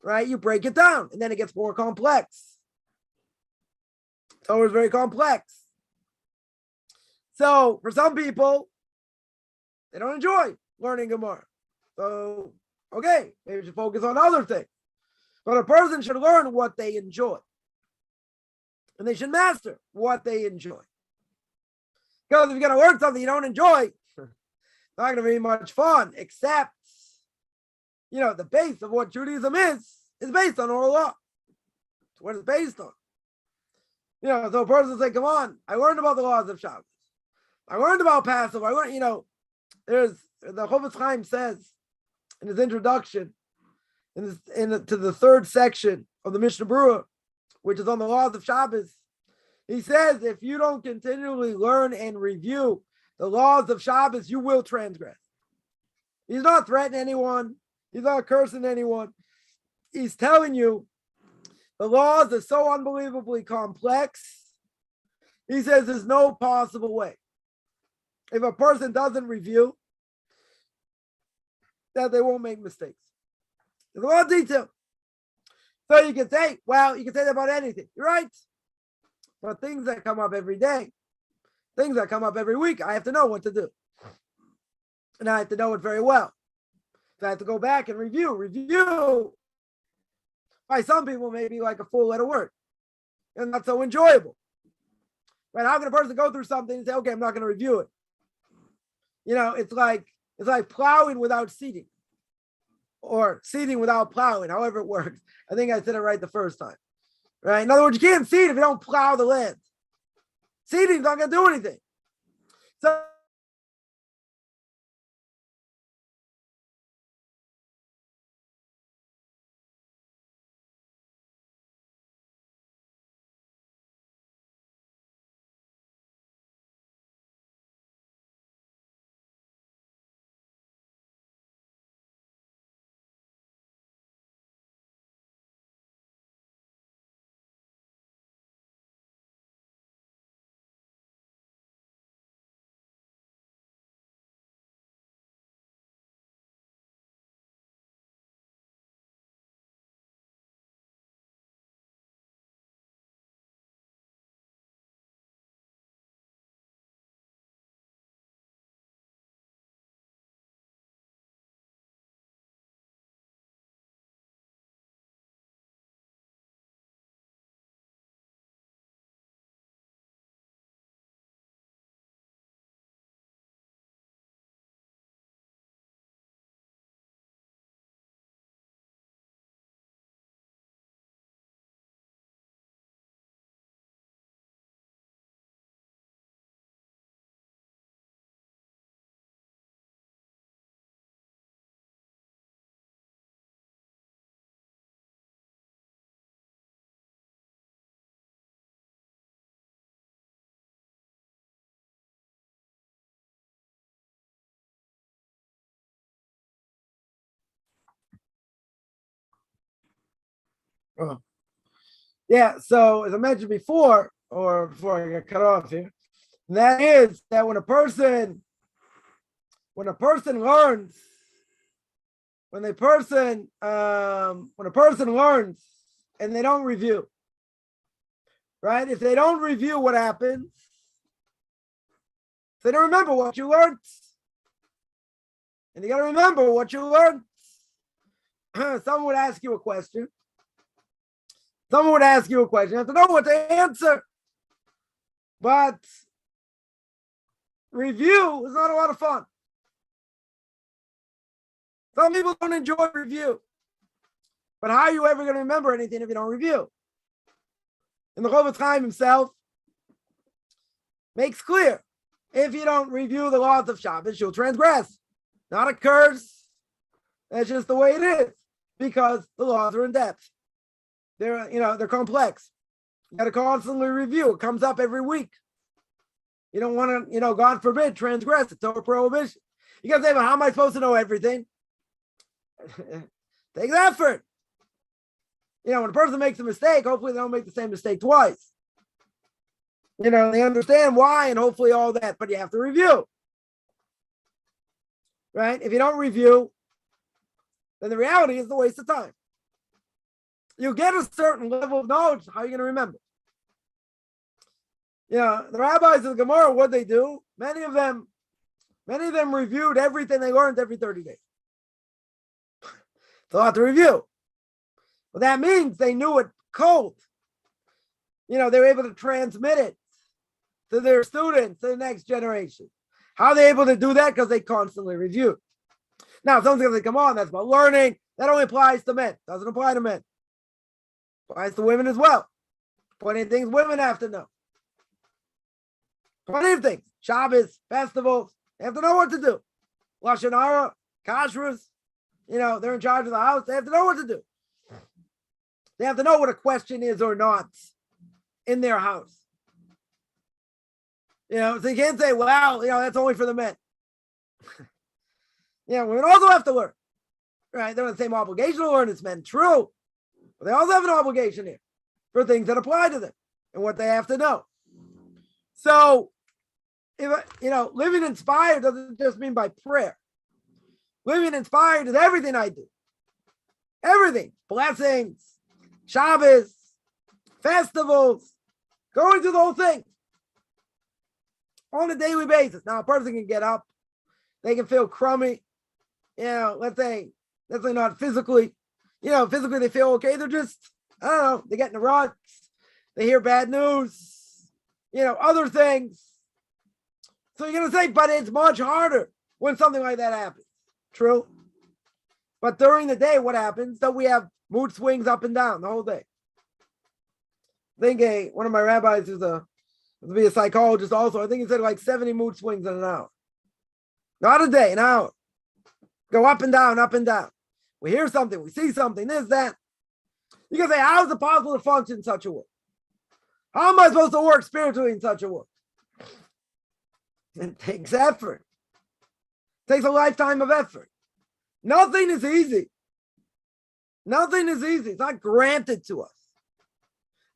Right? You break it down, and then it gets more complex. Torah is very complex. So, for some people, they don't enjoy learning Gemara. So, okay, maybe we should focus on other things. But a person should learn what they enjoy. And they should master what they enjoy. Because if you're going to learn something you don't enjoy, it's not going to be much fun, except, the base of what Judaism is based on oral law. It's what it's based on. So a person will say, come on, I learned about the laws of Shabbos. I learned about Passover. I learned, there's the Chofetz Chaim says in his introduction to the third section of the Mishnah Berurah, which is on the laws of Shabbos. He says, if you don't continually learn and review the laws of Shabbos, you will transgress. He's not threatening anyone. He's not cursing anyone. He's telling you the laws are so unbelievably complex. He says there's no possible way. If a person doesn't review, that they won't make mistakes. There's a lot of detail. So you can say that about anything. You're right. But things that come up every day, things that come up every week, I have to know what to do. And I have to know it very well. So I have to go back and review. Review, by some people, maybe like a four-letter word. And not so enjoyable. Right? How can a person go through something and say, okay, I'm not going to review it? It's like plowing without seeding. Or seeding without plowing, however it works. I think I said it right the first time. Right? In other words, you can't seed if you don't plow the land. Seeding's not going to do anything. So so as I mentioned before, or before I get cut off here, that is that when a person learns, when a person learns and they don't review, right? If they don't review what happens, they don't remember what you learned. And you got to remember what you learned. Someone would ask you a question. You have to know what to answer. But review is not a lot of fun. Some people don't enjoy review. But how are you ever going to remember anything if you don't review? And the Chofetz Chaim himself makes clear, if you don't review the laws of Shabbos, you'll transgress. Not a curse. That's just the way it is, because the laws are in depth. They're complex. You got to constantly review. It comes up every week. You don't want to, God forbid, transgress. It's a prohibition. You got to say, well, how am I supposed to know everything? Takes effort. When a person makes a mistake, hopefully they don't make the same mistake twice. They understand why and hopefully all that, but you have to review. Right? If you don't review, then the reality is a waste of time. You get a certain level of knowledge, how are you going to remember? The rabbis of the Gemara, what they do, many of them reviewed everything they learned every 30 days. It's a lot to review. Well, that means they knew it cold. They were able to transmit it to their students, to the next generation. How are they able to do that? Because they constantly reviewed. Now, someone's going to say, come on, that's about learning. That only applies to men. Doesn't apply to men. Applies to women as well. Plenty of things women have to know. Plenty of things. Shabbos, festivals. They have to know what to do. Lashon Hara, kashrus. They're in charge of the house. They have to know what to do. They have to know what a question is or not in their house. So you can't say, well, that's only for the men. Women also have to learn. Right? They have the same obligation to learn as men. True. But they also have an obligation here for things that apply to them and what they have to know. So, living inspired doesn't just mean by prayer. Living inspired is everything I do. Everything. Blessings, Shabbos, festivals, going through the whole thing on a daily basis. Now, a person can get up, they can feel crummy, let's say not physically, physically they feel okay. They're just, I don't know, they get in the ruts, they hear bad news, other things. So you're going to say, but it's much harder when something like that happens. True. But during the day, what happens? So we have mood swings up and down the whole day. I think one of my rabbis who's to be a psychologist also, I think he said like 70 mood swings in an hour. Not a day, an hour. Go up and down, up and down. We hear something, we see something, this, that. You can say, how is it possible to function in such a way? How am I supposed to work spiritually in such a way? It takes effort. It takes a lifetime of effort. Nothing is easy. Nothing is easy. It's not granted to us.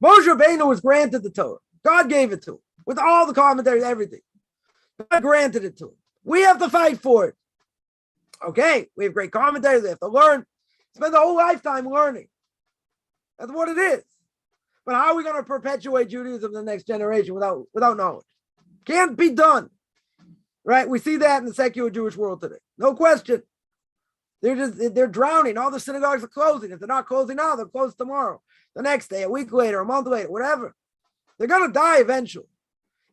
Moshe Rabbeinu was granted the Torah. God gave it to him with all the commentaries, everything. God granted it to him. We have to fight for it. Okay, we have great commentaries. We have to learn. Spend the whole lifetime learning. That's what it is. But how are we going to perpetuate Judaism in the next generation without knowledge? Can't be done. Right? We see that in the secular Jewish world today. No question. They're drowning. All the synagogues are closing. If they're not closing now, they'll close tomorrow, the next day, a week later, a month later, whatever. They're going to die eventually.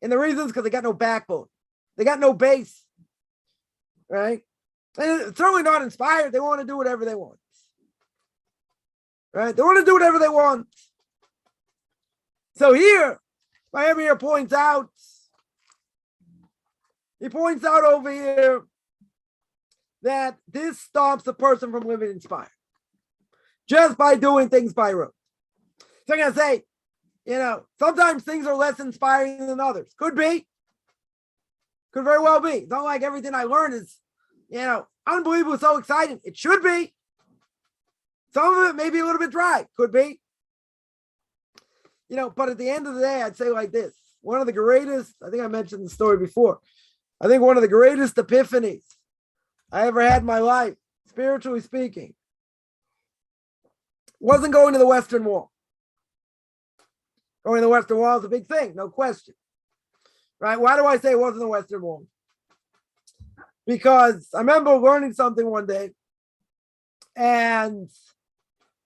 And the reason is because they got no backbone. They got no base. Right? And it's certainly not inspired. They want to do whatever they want. Right? They want to do whatever they want. So here, Miami here points out, over here that this stops a person from living inspired just by doing things by rote. So I'm going to say, sometimes things are less inspiring than others. Could be. Could very well be. It's not like everything I learn is, unbelievable, so exciting. It should be. Some of it may be a little bit dry. Could be. But at the end of the day, I'd say like this. One of the greatest, I think I mentioned the story before. I think one of the greatest epiphanies I ever had in my life, spiritually speaking, wasn't going to the Western Wall. Going to the Western Wall is a big thing, no question. Right? Why do I say it wasn't the Western Wall? Because I remember learning something one day, and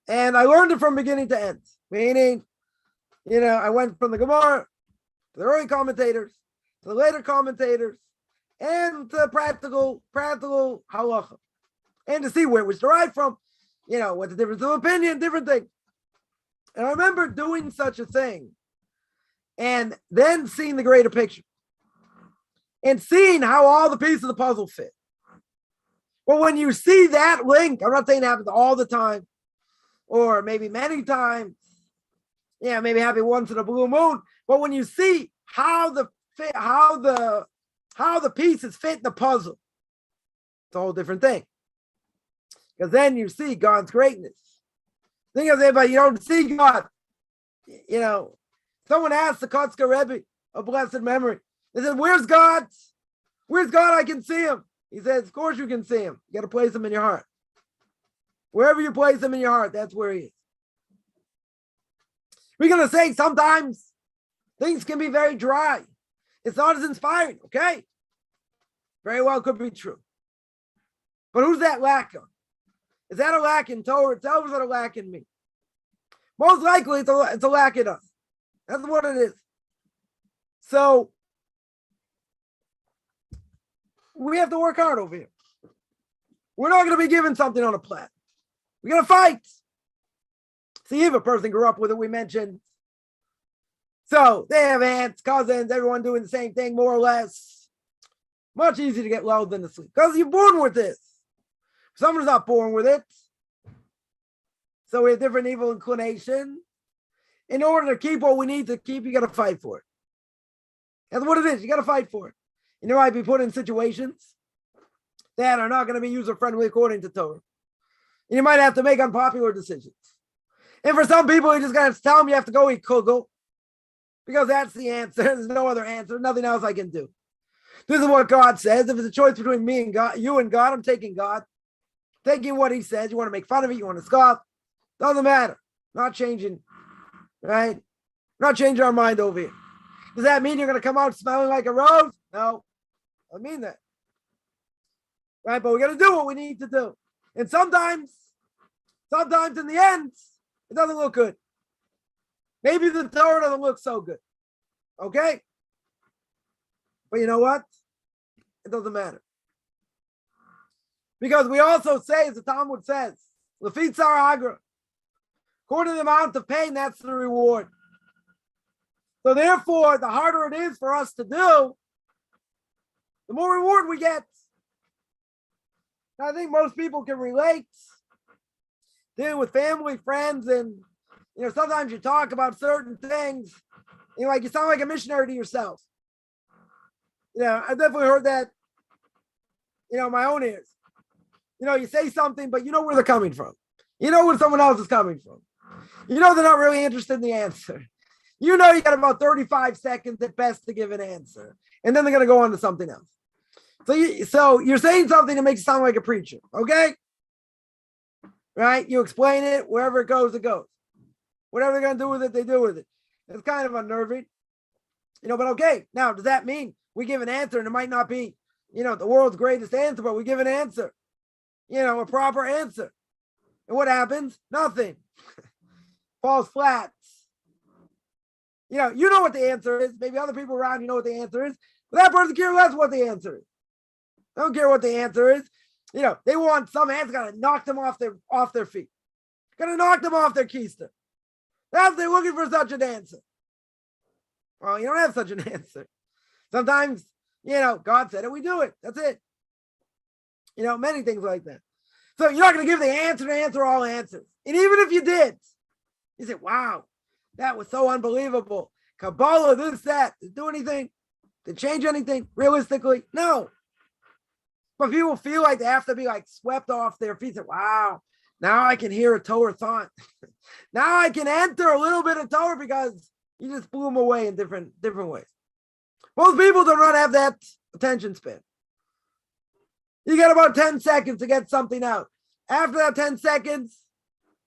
I learned it from beginning to end. Meaning, I went from the Gemara to the early commentators, to the later commentators, and to practical halacha, and to see where it was derived from, what's the difference of opinion, different things. And I remember doing such a thing and then seeing the greater picture and seeing how all the pieces of the puzzle fit. Well, when you see that link, I'm not saying it happens all the time or maybe many times. Yeah, maybe happen once in a blue moon. But when you see how the pieces fit in the puzzle, it's a whole different thing. Because then you see God's greatness. Think of it, but you don't see God. Someone asked the Kotzker Rebbe of blessed memory. They said, "Where's God? Where's God? I can see him." He says, "Of course you can see him. You got to place him in your heart. Wherever you place him in your heart, that's where he is." We're going to say sometimes things can be very dry. It's not as inspiring, okay? Very well could be true. But who's that lack on? Is that a lack in Torah itself, or is that a lack in me? Most likely it's a lack in us. That's what it is. So we have to work hard over here. We're not going to be given something on a platter. We're going to fight. See, if a person grew up with it, we mentioned. So they have aunts, cousins, everyone doing the same thing, more or less. Much easier to get lulled than to sleep. Because you're born with this. Someone's not born with it. So we have different evil inclinations. In order to keep what we need to keep, you got to fight for it. That's what it is. You got to fight for it. And you might be put in situations that are not going to be user-friendly according to Torah. And you might have to make unpopular decisions. And for some people, you just got to tell them you have to go eat kugel. Because that's the answer. There's no other answer. Nothing else I can do. This is what God says. If it's a choice between me and God, you and God, I'm taking God. Taking what he says. You want to make fun of it. You want to scoff. Doesn't matter. Not changing. Right? Not changing our mind over here. Does that mean you're going to come out smelling like a rose? No. I mean that. Right? But we got to do what we need to do. And sometimes in the end, it doesn't look good. Maybe the Torah doesn't look so good. Okay? But you know what? It doesn't matter. Because we also say, as the Talmud says, Lefit Tzar Agra, according to the amount of pain, that's the reward. So therefore, the harder it is for us to do, the more reward we get. I think most people can relate. Dealing with family, friends, and sometimes you talk about certain things, you sound like a missionary to yourself. I've definitely heard that, in my own ears. You say something, but you know where they're coming from. You know where someone else is coming from. They're not really interested in the answer. You got about 35 seconds at best to give an answer. And then they're going to go on to something else. So you're saying something that makes you sound like a preacher. Okay? Right? You explain it. Wherever it goes, it goes. Whatever they're going to do with it, they do with it. It's kind of unnerving. But okay. Now, does that mean we give an answer and it might not be, the world's greatest answer, but we give an answer, a proper answer. And what happens? Nothing. Falls flat. You know what the answer is. Maybe other people around you know what the answer is. But that person cares less what the answer is. They don't care what the answer is. They want some answer, got to knock them off their feet. Got to knock them off their keister. They're looking for such an answer. Well, you don't have such an answer. Sometimes, God said it, we do it. That's it. Many things like that. So you're not going to give the answer to answer all answers. And even if you did, you say, wow, that was so unbelievable. Kabbalah, this, that. Did it do anything? Did it change anything? Realistically, no. But people feel like they have to be swept off their feet. Say, wow, now I can hear a Torah thought. Now I can enter a little bit of Torah because you just blew them away in different ways. Most people do not have that attention span. You got about 10 seconds to get something out. After that 10 seconds,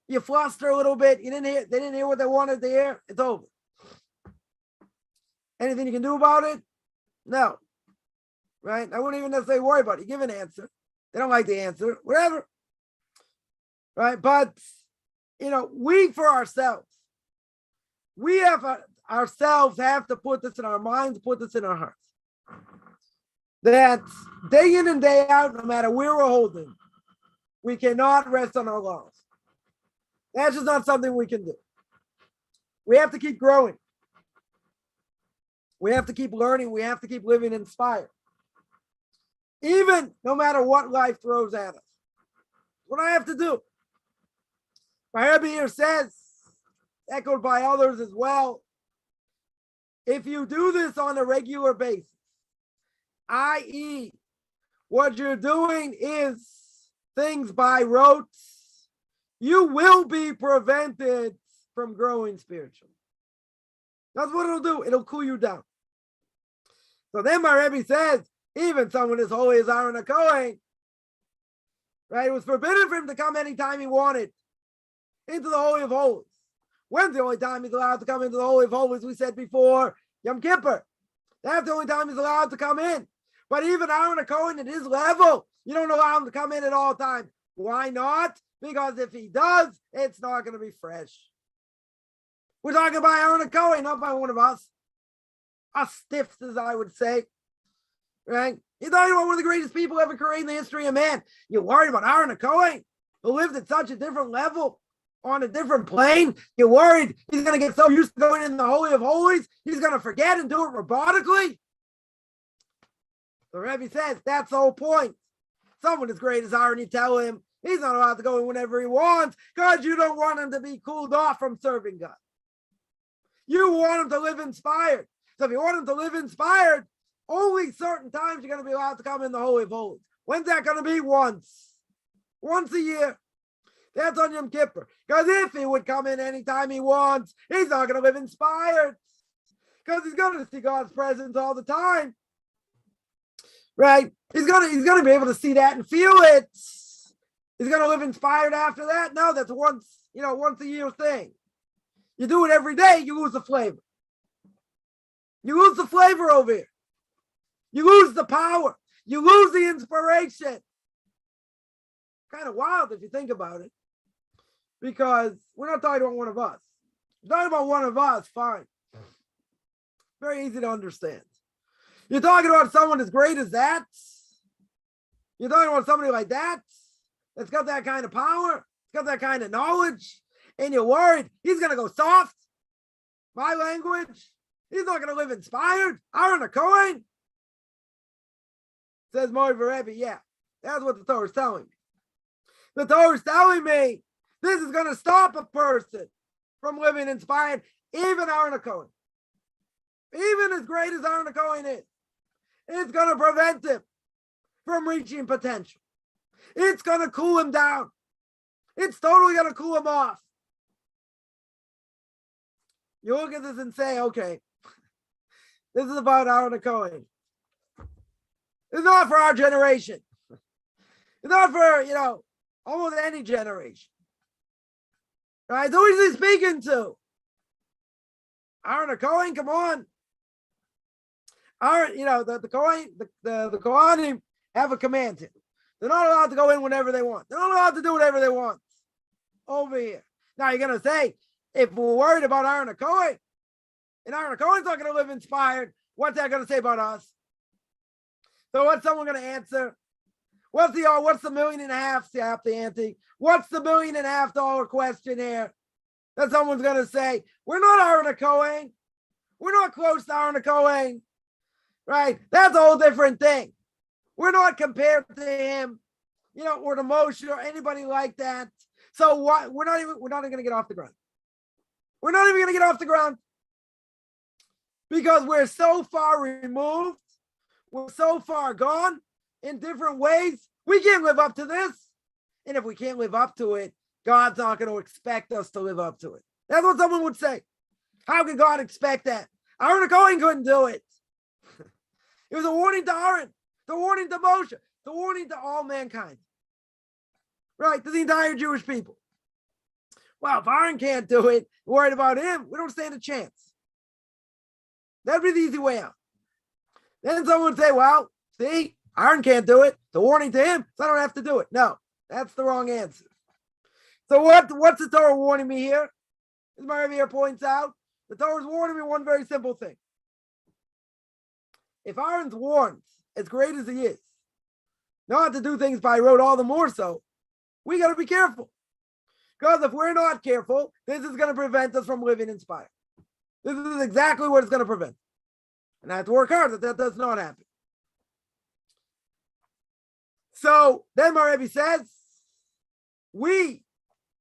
you fluster a little bit. They didn't hear what they wanted to hear. It's over. Anything you can do about it? No. Right? I wouldn't even necessarily worry about it. You give an answer. They don't like the answer. Whatever. Right? But, we for ourselves, ourselves have to put this in our minds, put this in our hearts. that day in and day out, no matter where we're holding, we cannot rest on our laurels. That's just not something we can do. We have to keep growing. We have to keep learning. We have to keep living inspired. Even no matter what life throws at us. What I have to do. My Rebbe here says, echoed by others as well, if you do this on a regular basis, i.e., what you're doing is things by rote, you will be prevented from growing spiritually. That's what it'll do. It'll cool you down. So then my Rebbe says, even someone as holy as Aaron HaKohen, right, it was forbidden for him to come anytime he wanted into the Holy of Holies. When's the only time he's allowed to come into the Holy of Holies? We said before, Yom Kippur. That's the only time he's allowed to come in. But even Aaron HaKohen at his level, you don't allow him to come in at all times. Why not? Because if he does, it's not going to be fresh. We're talking about Aaron HaKohen, not by one of us. Us stiffs, as I would say. Right? You're talking about one of the greatest people ever created in the history of man. You're worried about Aaron HaKohen, who lived at such a different level, on a different plane. You're worried he's going to get so used to going in the Holy of Holies, he's going to forget and do it robotically. The Rebbe says that's the whole point. Someone as great as Aaron, you tell him he's not allowed to go in whenever he wants because you don't want him to be cooled off from serving God. You want him to live inspired. So if you want him to live inspired, only certain times you're going to be allowed to come in the Holy of Holies. When's that going to be? Once a year. That's on Yom Kippur. Because if he would come in anytime he wants, he's not going to live inspired. Because he's going to see God's presence all the time. Right? He's going to be able to see that and feel it. He's going to live inspired after that. No, that's once a year thing. You do it every day, you lose the flavor. You lose the flavor over here. You lose the power. You lose the inspiration. Kind of wild if you think about it. Because we're not talking about one of us. We're talking about one of us, fine. Very easy to understand. You're talking about someone as great as that. You're talking about somebody like that. That's got that kind of power. Got that kind of knowledge. And you're worried he's going to go soft. My language. He's not going to live inspired. Aaron HaKohen. Says Mori Rebbe, yeah, that's what the Torah is telling me. The Torah is telling me this is going to stop a person from living inspired, even Aaron HaKohen. Even as great as Aaron HaKohen is. It's going to prevent him from reaching potential. It's going to cool him down. It's totally going to cool him off. You look at this and say, okay, this is about Aaron HaKohen. It's not for our generation. It's not for, almost any generation. Right? Who is he speaking to? Aaron HaKohen, come on. Aaron, the Kohanim have a command here. They're not allowed to go in whenever they want. They're not allowed to do whatever they want over here. Now you're going to say, if we're worried about Aaron HaKohen, and Aaron HaKohen's not going to live inspired, what's that going to say about us? So what's someone going to answer? What's the $1.5 million? See, I have the ante. What's the $1.5 million question here? That someone's going to say, we're not Aaron HaKohen. We're not close to Aaron HaKohen. Right? That's a whole different thing. We're not compared to him, or to Moshe or anybody like that. So what? We're not even going to get off the ground. We're not even going to get off the ground because we're so far removed. We're so far gone in different ways. We can't live up to this. And if we can't live up to it, God's not going to expect us to live up to it. That's what someone would say. How could God expect that? Aaron HaKohen couldn't do it. It was a warning to Aaron, the warning to Moshe, the warning to all mankind. Right? To the entire Jewish people. Well, if Aaron can't do it, worried about him, we don't stand a chance. That'd be the easy way out. Then someone would say, well, see, Aaron can't do it. The warning to him, so I don't have to do it. No, that's the wrong answer. So what's the Torah warning me here? As my Rebbe here points out, the Torah is warning me one very simple thing. If Aaron's warned as great as he is, not to do things by rote all the more so, we got to be careful. Because if we're not careful, this is going to prevent us from living inspired. This is exactly what it's going to prevent. And I have to work hard that does not happen. So then my Rebbe says, we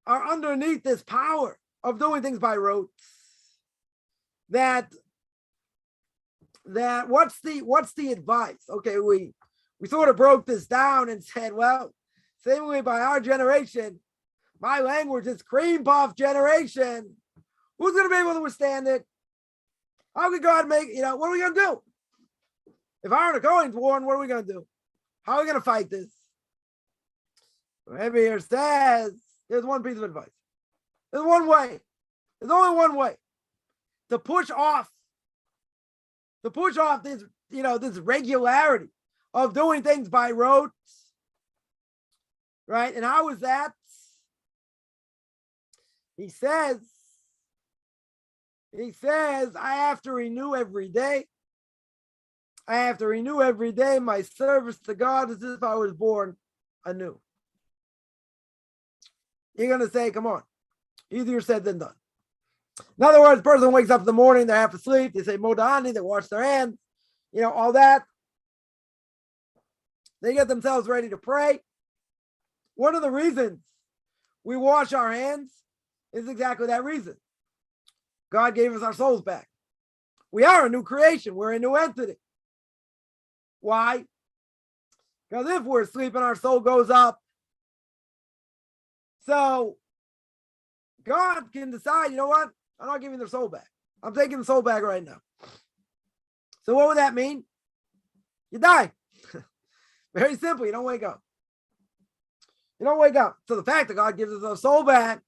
are underneath this power of doing things by rote. That what's the advice? Okay, we sort of broke this down and said, well, seemingly by our generation, my language is cream puff generation. Who's going to be able to withstand it? How can God make, what are we going to do? If Aaron are going to war, what are we going to do? How are we going to fight this? Rebbe here says, there's one piece of advice. There's one way. There's only one way to push off this, this regularity of doing things by rote. Right? And how is that? He says, I have to renew every day. I have to renew every day my service to God as if I was born anew. You're going to say, come on, easier said than done. In other words, the person wakes up in the morning, they're half asleep, they say Modani, they wash their hands, all that. They get themselves ready to pray. One of the reasons we wash our hands is exactly that reason. God gave us our souls back. We are a new creation. We're a new entity. Why? Because if we're sleeping, our soul goes up. So God can decide, you know what? I'm not giving their soul back. I'm taking the soul back right now. So what would that mean? You die. Very simple. You don't wake up. You don't wake up. So the fact that God gives us our soul back,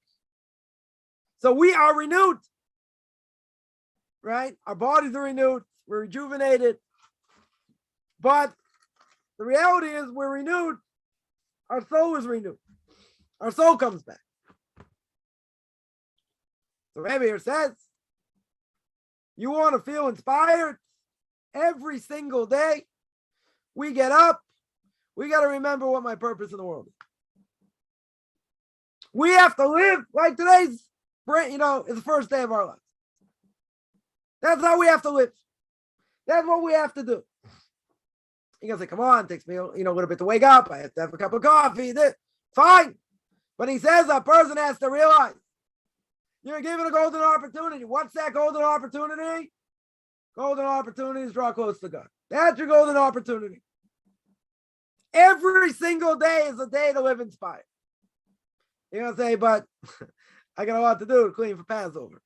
so we are renewed. Right? Our bodies are renewed. We're rejuvenated. But the reality is we're renewed. Our soul is renewed. Our soul comes back. So Rebbe here says, you want to feel inspired every single day. We get up. We got to remember what my purpose in the world is. We have to live like today's, is the first day of our lives. That's how we have to live. That's what we have to do. You're going to say, come on, it takes me a little bit to wake up. I have to have a cup of coffee. Fine. But he says a person has to realize you're given a golden opportunity. What's that golden opportunity? Golden opportunity is draw close to God. That's your golden opportunity. Every single day is a day to live inspired. You're going to say, but I got a lot to do to clean for Passover.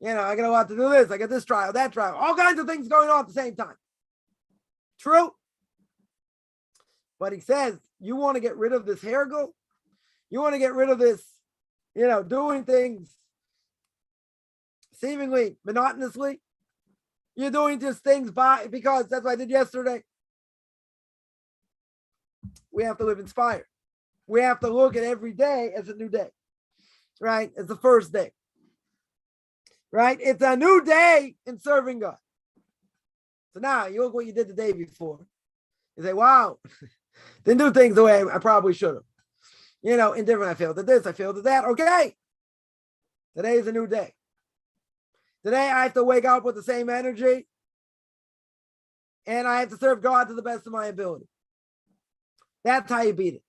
I got a lot to do this. I got this trial, that trial. All kinds of things going on at the same time. True. But he says, you want to get rid of this hairgo? You want to get rid of this, doing things seemingly monotonously? You're doing just things because that's what I did yesterday. We have to live inspired. We have to look at every day as a new day, right? It's the first day, right? It's a new day in serving God. So now you look what you did the day before. You say, wow, didn't do things the way I probably should have. Indifferent. I failed at this, I failed at that. Okay. Today is a new day. Today I have to wake up with the same energy. And I have to serve God to the best of my ability. That's how you beat it.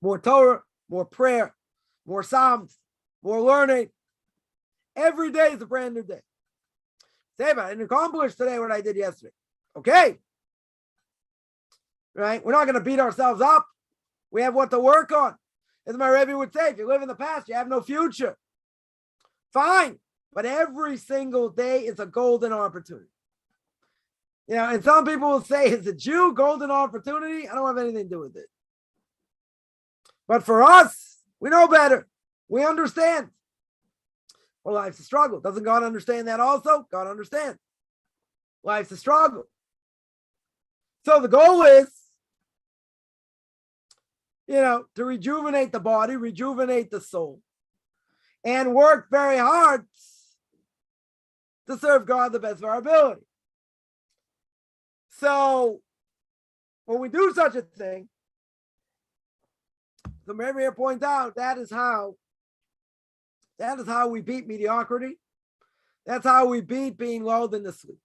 More Torah, more prayer, more Psalms, more learning. Every day is a brand new day. Say, but I didn't accomplish today what I did yesterday. Okay. Right? We're not going to beat ourselves up. We have what to work on. As my Rebbe would say, if you live in the past, you have no future. Fine. But every single day is a golden opportunity. And some people will say, is a Jew golden opportunity? I don't have anything to do with it. But for us, we know better. We understand. Well, life's a struggle. Doesn't God understand that also? God understands. Life's a struggle. So the goal is, to rejuvenate the body, rejuvenate the soul, and work very hard to serve God the best of our ability. So when we do such a thing, the Rebbe here points out that is how we beat mediocrity. That's how we beat being lulled into sleep.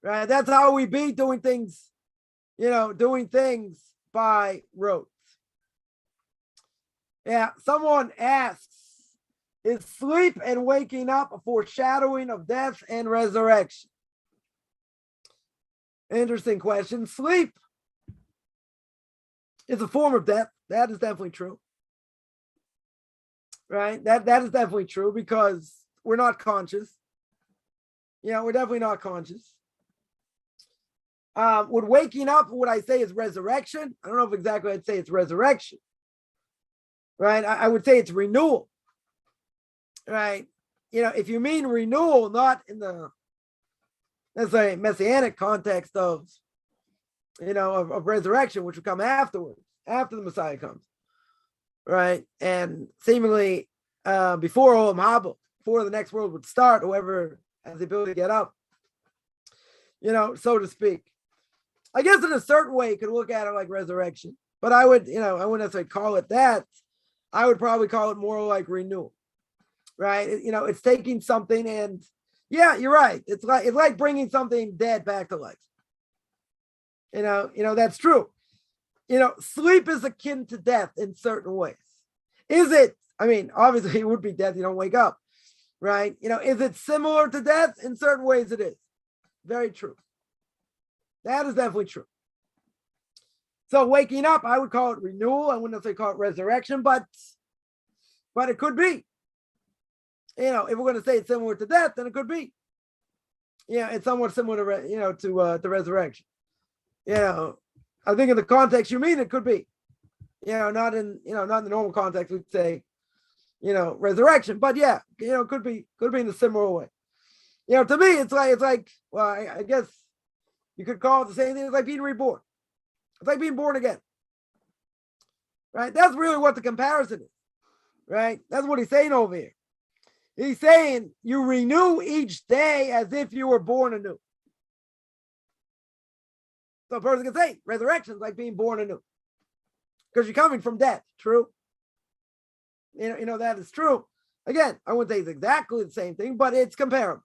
Right? That's how we beat doing things by rote. Yeah, someone asks, is sleep and waking up a foreshadowing of death and resurrection? Interesting question. Sleep is a form of death. That is definitely true. Right? That is definitely true because we're not conscious. We're definitely not conscious. Would waking up, would I say is resurrection? I don't know if exactly I'd say it's resurrection. Right? I would say it's renewal. Right? If you mean renewal, not in the necessarily messianic context of resurrection, which will come afterwards, after the Messiah comes. Right? And seemingly before Olam Haba, before the next world would start, whoever has the ability to get up, so to speak. I guess in a certain way you could look at it like resurrection, but I wouldn't necessarily call it that. I would probably call it more like renewal, right? It's taking something and yeah, you're right. It's like bringing something dead back to life. That's true. Sleep is akin to death in certain ways. Is it? I mean, obviously it would be death. You don't wake up, right? Is it similar to death? In certain ways it is. Very true. That is definitely true. So waking up, I would call it renewal. I wouldn't necessarily call it resurrection, but it could be. If we're going to say it's similar to death, then it could be. It's somewhat similar to resurrection. I think in the context you mean, it could be. Not in the normal context we'd say, resurrection, but yeah, could be in a similar way. To me, it's like well, I guess you could call it the same thing. It's like being reborn. It's like being born again. Right? That's really what the comparison is. Right? That's what he's saying over here. He's saying you renew each day as if you were born anew. So a person can say resurrection is like being born anew. Because you're coming from death. True? That is true. Again, I wouldn't say it's exactly the same thing, but it's comparable.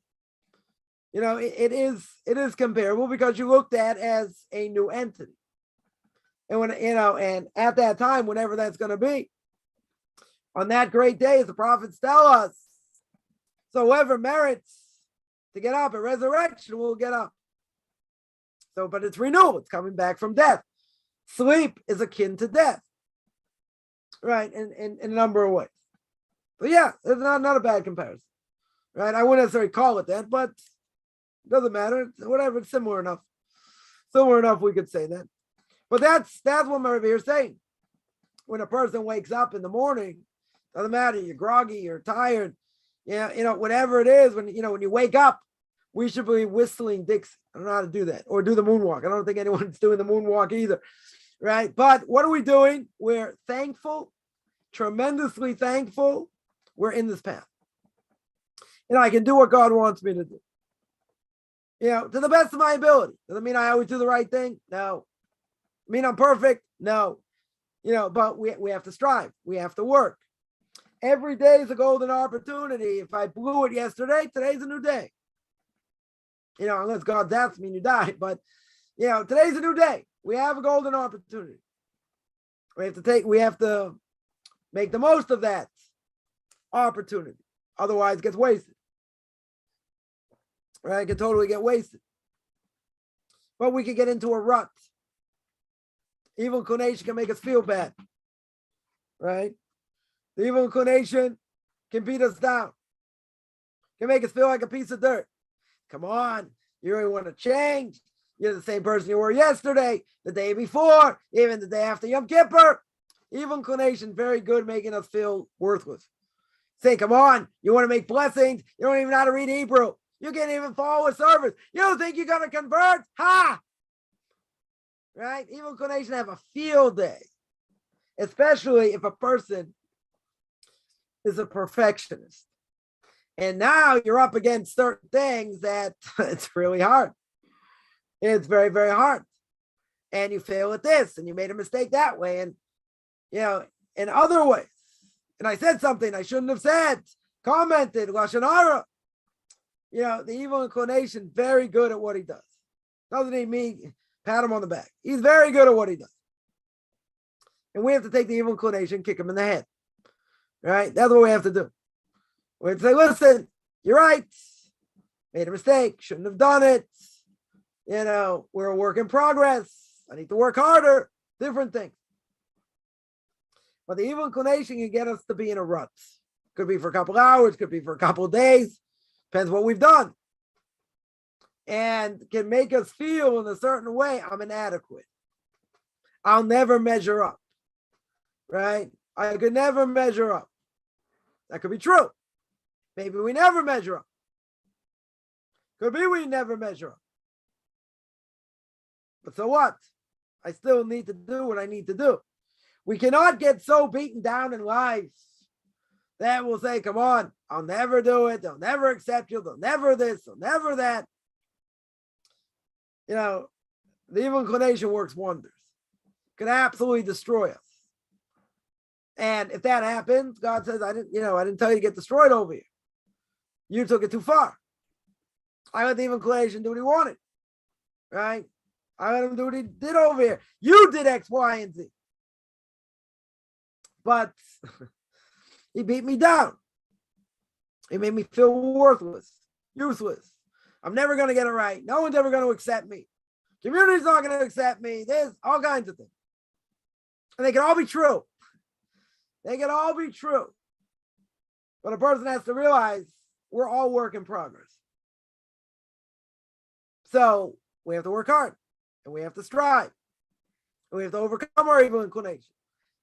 It is comparable because you looked at as a new entity. And when and at that time, whenever that's going to be, on that great day, as the prophets tell us, so whoever merits to get up at resurrection will get up. So, but it's renewal, it's coming back from death. Sleep is akin to death. Right, in a number of ways. But yeah, it's not a bad comparison. Right? I wouldn't necessarily call it that, but it doesn't matter. Whatever, it's similar enough. Similar enough, we could say that. But that's what my Rebbe is saying. When a person wakes up in the morning, doesn't matter, you're groggy, you're tired, whatever it is, when you wake up, we should be whistling Dixie. I don't know how to do that. Or do the moonwalk. I don't think anyone's doing the moonwalk either. Right? But what are we doing? We're thankful, tremendously thankful. We're in this path. I can do what God wants me to do. To the best of my ability. Does it mean I always do the right thing? No. I mean I'm perfect? No. But we have to strive. We have to work. Every day is a golden opportunity. If I blew it yesterday, today's a new day. Unless God's asked me and you die. But, today's a new day. We have a golden opportunity. We have to make the most of that opportunity. Otherwise, it gets wasted. Right? It can totally get wasted. But we can get into a rut. Evil inclination can make us feel bad. Right? The evil inclination can beat us down. Can make us feel like a piece of dirt. Come on, you really want to change. You're the same person you were yesterday, the day before, even the day after Yom Kippur. Evil inclination, very good, making us feel worthless. Say, come on, you want to make blessings. You don't even know how to read Hebrew. You can't even follow a service. You don't think you're going to convert? Ha! Right? Evil inclination have a field day, especially if a person is a perfectionist. And now you're up against certain things that it's really hard. it's very, very hard. And you fail at this, and you made a mistake that way, and in other ways. And I said something I shouldn't have said, commented, Lashon Hara. The evil inclination, very good at what he does. Doesn't need me pat him on the back. He's very good at what he does. And we have to take the evil inclination, kick him in the head. Right? That's what we have to do. We have to say, listen, you're right. Made a mistake. Shouldn't have done it. We're a work in progress. I need to work harder. Different things. But the evil inclination can get us to be in a rut. Could be for a couple hours. Could be for a couple of days. Depends what we've done. And can make us feel in a certain way, I'm inadequate. I'll never measure up. Right? I could never measure up. That could be true. Maybe we never measure up. Could be we never measure up. But so what? I still need to do what I need to do. We cannot get so beaten down in life that we'll say, come on, I'll never do it. They'll never accept you. They'll never this. They'll never that. The evil inclination works wonders. It can absolutely destroy us. And if that happens, God says, I didn't tell you to get destroyed over here. You took it too far. I let the evil inclination do what he wanted. Right? I let him do what he did over here. You did X, Y, and Z. But he beat me down. He made me feel worthless, useless. I'm never going to get it right. No one's ever going to accept me. Community's not going to accept me. There's all kinds of things. And they can all be true. They can all be true. But a person has to realize we're all work in progress. So we have to work hard. And we have to strive. And we have to overcome our evil inclination.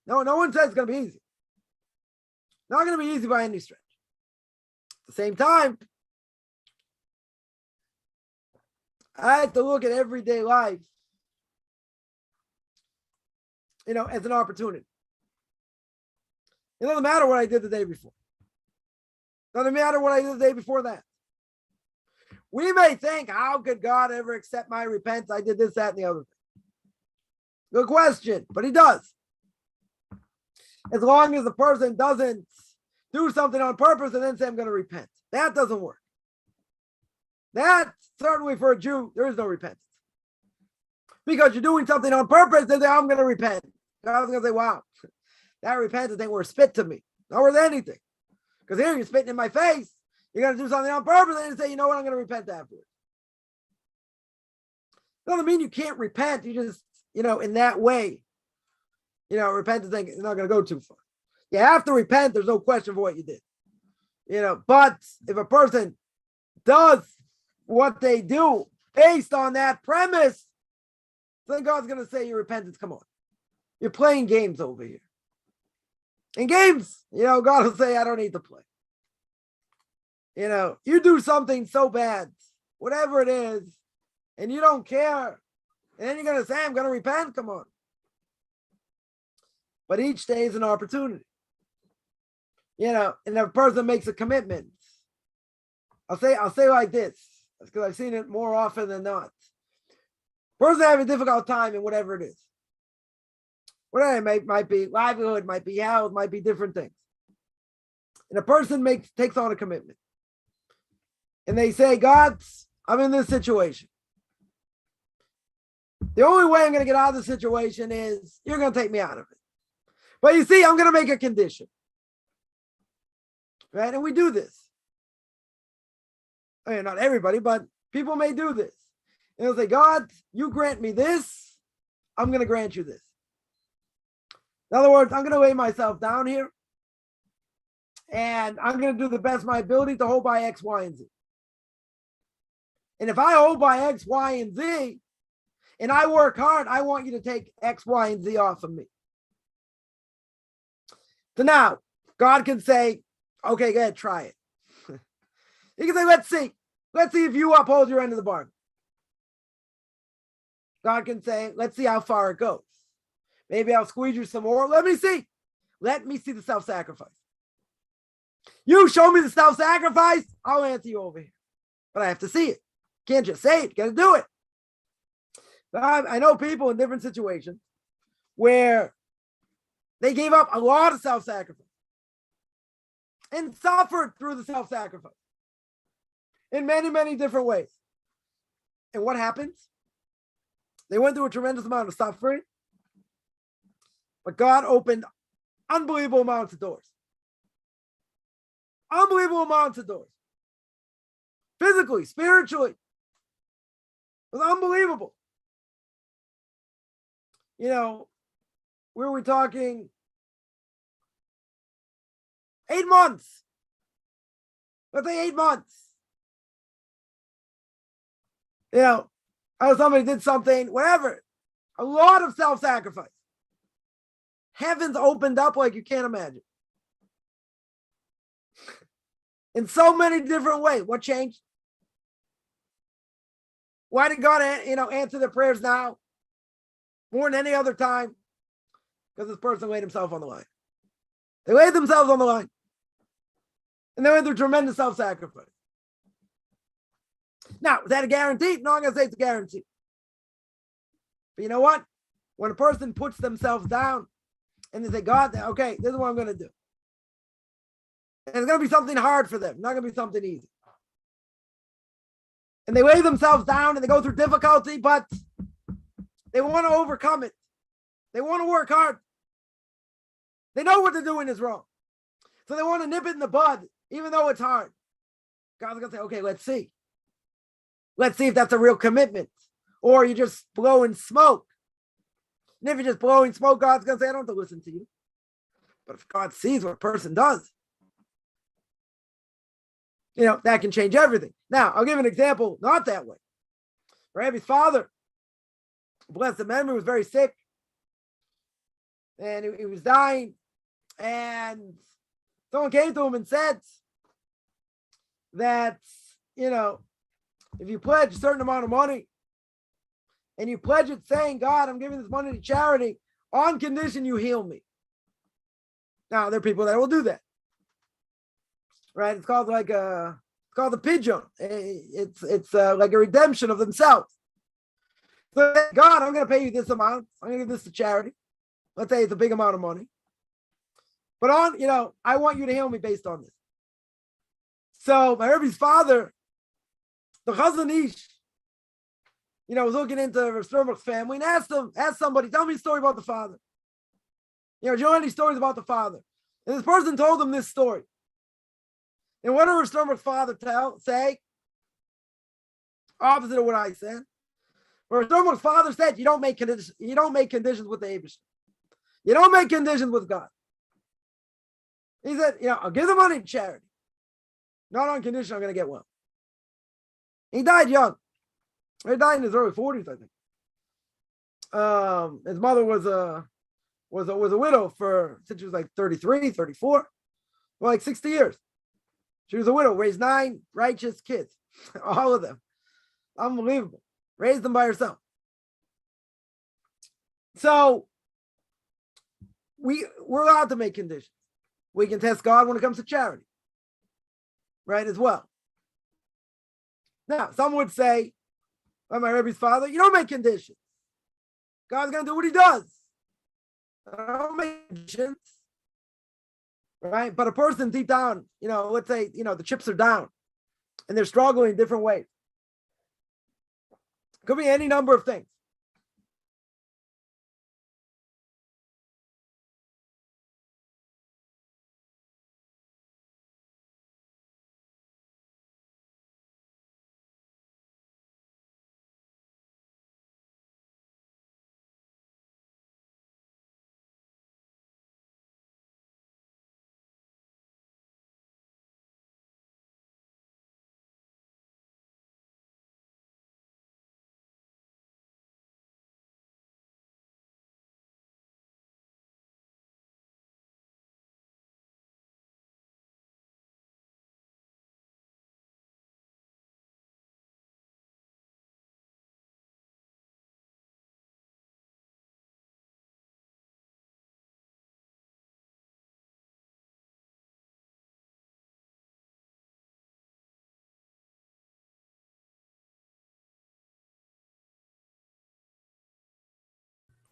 No one says it's going to be easy. Not going to be easy by any stretch. At the same time, I have to look at everyday life, as an opportunity. It doesn't matter what I did the day before. Doesn't matter what I did the day before that. We may think, how could God ever accept my repentance? I did this, that, and the other thing. Good question, but he does. As long as the person doesn't do something on purpose and then say, I'm going to repent. That doesn't work. That, certainly for a Jew, there is no repentance. Because you're doing something on purpose and say, I'm going to repent. God's going to say, wow, that repentance ain't worth spit to me. Not worth anything. Because here you're spitting in my face. You're going to do something on purpose and say, you know what, I'm going to repent afterwards. Doesn't mean you can't repent. You just, in that way, repentance is not going to go too far. You have to repent. There's no question for what you did. But if a person does what they do based on that premise, then God's going to say, your repentance, come on. You're playing games over here. In games, God will say, I don't need to play. You do something so bad, whatever it is, and you don't care. And then you're going to say, I'm going to repent. Come on. But each day is an opportunity. And if a person makes a commitment, I'll say like this, because I've seen it more often than not. Person having a difficult time in whatever it is. Whatever it might be livelihood, might be health, might be different things. And a person takes on a commitment. And they say, God, I'm in this situation. The only way I'm going to get out of the situation is you're going to take me out of it. But you see, I'm going to make a condition. Right? And we do this. I mean, not everybody, but people may do this. And they'll say, God, you grant me this, I'm going to grant you this. In other words, I'm going to lay myself down here, and I'm going to do the best of my ability to hold by X, Y, and Z. And if I hold by X, Y, and Z, and I work hard, I want you to take X, Y, and Z off of me. So now, God can say, okay, go ahead, try it. He can say, let's see. Let's see if you uphold your end of the bargain. God can say, let's see how far it goes. Maybe I'll squeeze you some more. Let me see. Let me see the self-sacrifice. You show me the self-sacrifice, I'll answer you over here. But I have to see it. Can't just say it. Got to do it. I know people in different situations where they gave up a lot of self-sacrifice and suffered through the self-sacrifice in many, many different ways. And what happens? They went through a tremendous amount of suffering, but God opened unbelievable amounts of doors. Unbelievable amounts of doors. Physically, spiritually. It was unbelievable. You know, we were talking 8 months. Let's say 8 months. You know, somebody did something, whatever. A lot of self-sacrifice. Heavens opened up like you can't imagine. In so many different ways. What changed? Why did God, answer their prayers now more than any other time? Because this person laid himself on the line. They laid themselves on the line. And they went through tremendous self-sacrifice. Now, is that a guarantee? No, I'm going to say it's a guarantee. But you know what? When a person puts themselves down and they say, God, okay, this is what I'm going to do. And it's going to be something hard for them, not going to be something easy. And they lay themselves down and they go through difficulty, but they want to overcome it. They want to work hard. They know what they're doing is wrong. So they want to nip it in the bud, even though it's hard. God's going to say, okay, let's see. Let's see if that's a real commitment. Or you're just blowing smoke. And if you're just blowing smoke, God's going to say, I don't have to listen to you. But if God sees what a person does, that can change everything. Now, I'll give an example, not that way. Rabbi's father, blessed memory, was very sick. And he was dying. And someone came to him and said that, if you pledge a certain amount of money, and you pledge it saying, God, I'm giving this money to charity on condition you heal me. Now, there are people that will do that. Right? It's called the pigeon. It's like a redemption of themselves. So, God, I'm going to pay you this amount. I'm going to give this to charity. Let's say it's a big amount of money. But I want you to heal me based on this. So my Rebbe's father, the Chazon Ish, was looking into Rav Sternbuch's family and asked somebody, tell me a story about the father. Do you know any stories about the father? And this person told him this story. And what did Rav Sternbuch's father say? Opposite of what I said. Rav Sternbuch's father said, you don't make conditions with the Eibush. You don't make conditions with God. He said, I'll give the money to charity. Not on condition I'm going to get well. He died young. He died in his early 40s, I think. His mother was a widow since she was like 33, 34, like 60 years. She was a widow, raised 9 righteous kids, all of them. Unbelievable. Raised them by herself. So we're allowed to make conditions. We can test God when it comes to charity, right, as well. Now, some would say, like my Rebbe's father, you don't make conditions. God's going to do what he does. I don't make conditions, right? But a person deep down, let's say, the chips are down and they're struggling in different ways. Could be any number of things.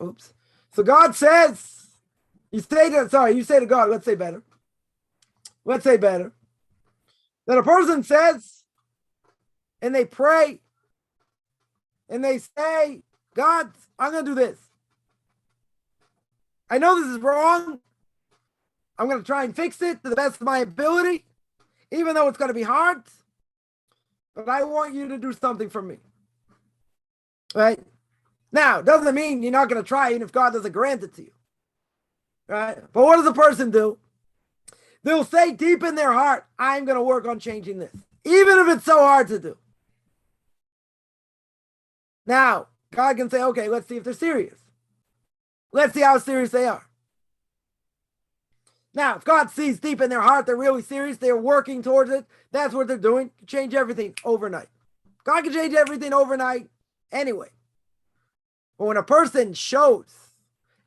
Oops. So God says, you say to God, let's say better, that a person says, and they pray, and they say, God, I'm going to do this. I know this is wrong. I'm going to try and fix it to the best of my ability, even though it's going to be hard. But I want you to do something for me. Right? Now, doesn't mean you're not going to try even if God doesn't grant it to you. Right? But what does a person do? They'll say deep in their heart, I'm going to work on changing this, even if it's so hard to do. Now, God can say, okay, let's see if they're serious. Let's see how serious they are. Now, if God sees deep in their heart they're really serious, they're working towards it, that's what they're doing. Change everything overnight. God can change everything overnight anyway. But when a person shows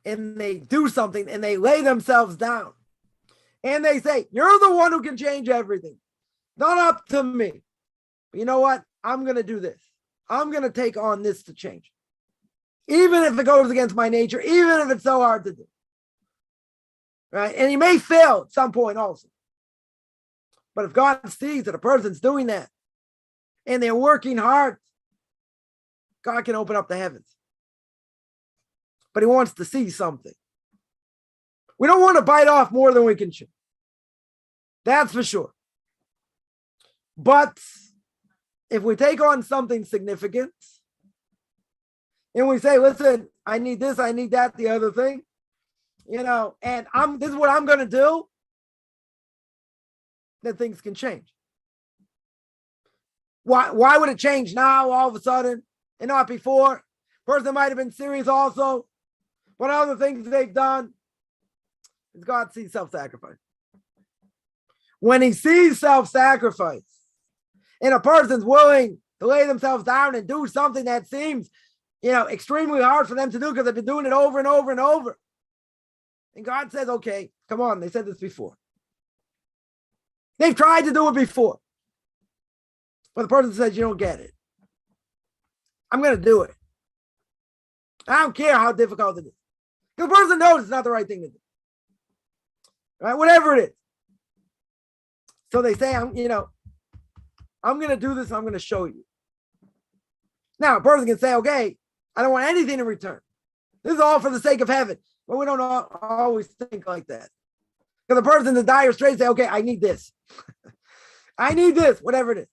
and they do something and they lay themselves down and they say, you're the one who can change everything, not up to me. But you know what? I'm going to do this. I'm going to take on this to change. Even if it goes against my nature, even if it's so hard to do. Right? And he may fail at some point also. But if God sees that a person's doing that and they're working hard, God can open up the heavens. But he wants to see something. We don't want to bite off more than we can chew. That's for sure. But if we take on something significant and we say, listen, I need this, I need that, the other thing, and this is what I'm going to do, then things can change. Why would it change now all of a sudden and not before? Person might have been serious also, but other things they've done is God sees self-sacrifice. When he sees self-sacrifice and a person's willing to lay themselves down and do something that seems, extremely hard for them to do because they've been doing it over and over and over. And God says, okay, come on. They said this before. They've tried to do it before. But the person says, you don't get it. I'm going to do it. I don't care how difficult it is. Because the person knows it's not the right thing to do. Right? Whatever it is. So they say, I'm going to do this. I'm going to show you. Now, a person can say, okay, I don't want anything in return. This is all for the sake of heaven. But we don't always think like that. Because the person in the dire straits say, okay, I need this. I need this, whatever it is.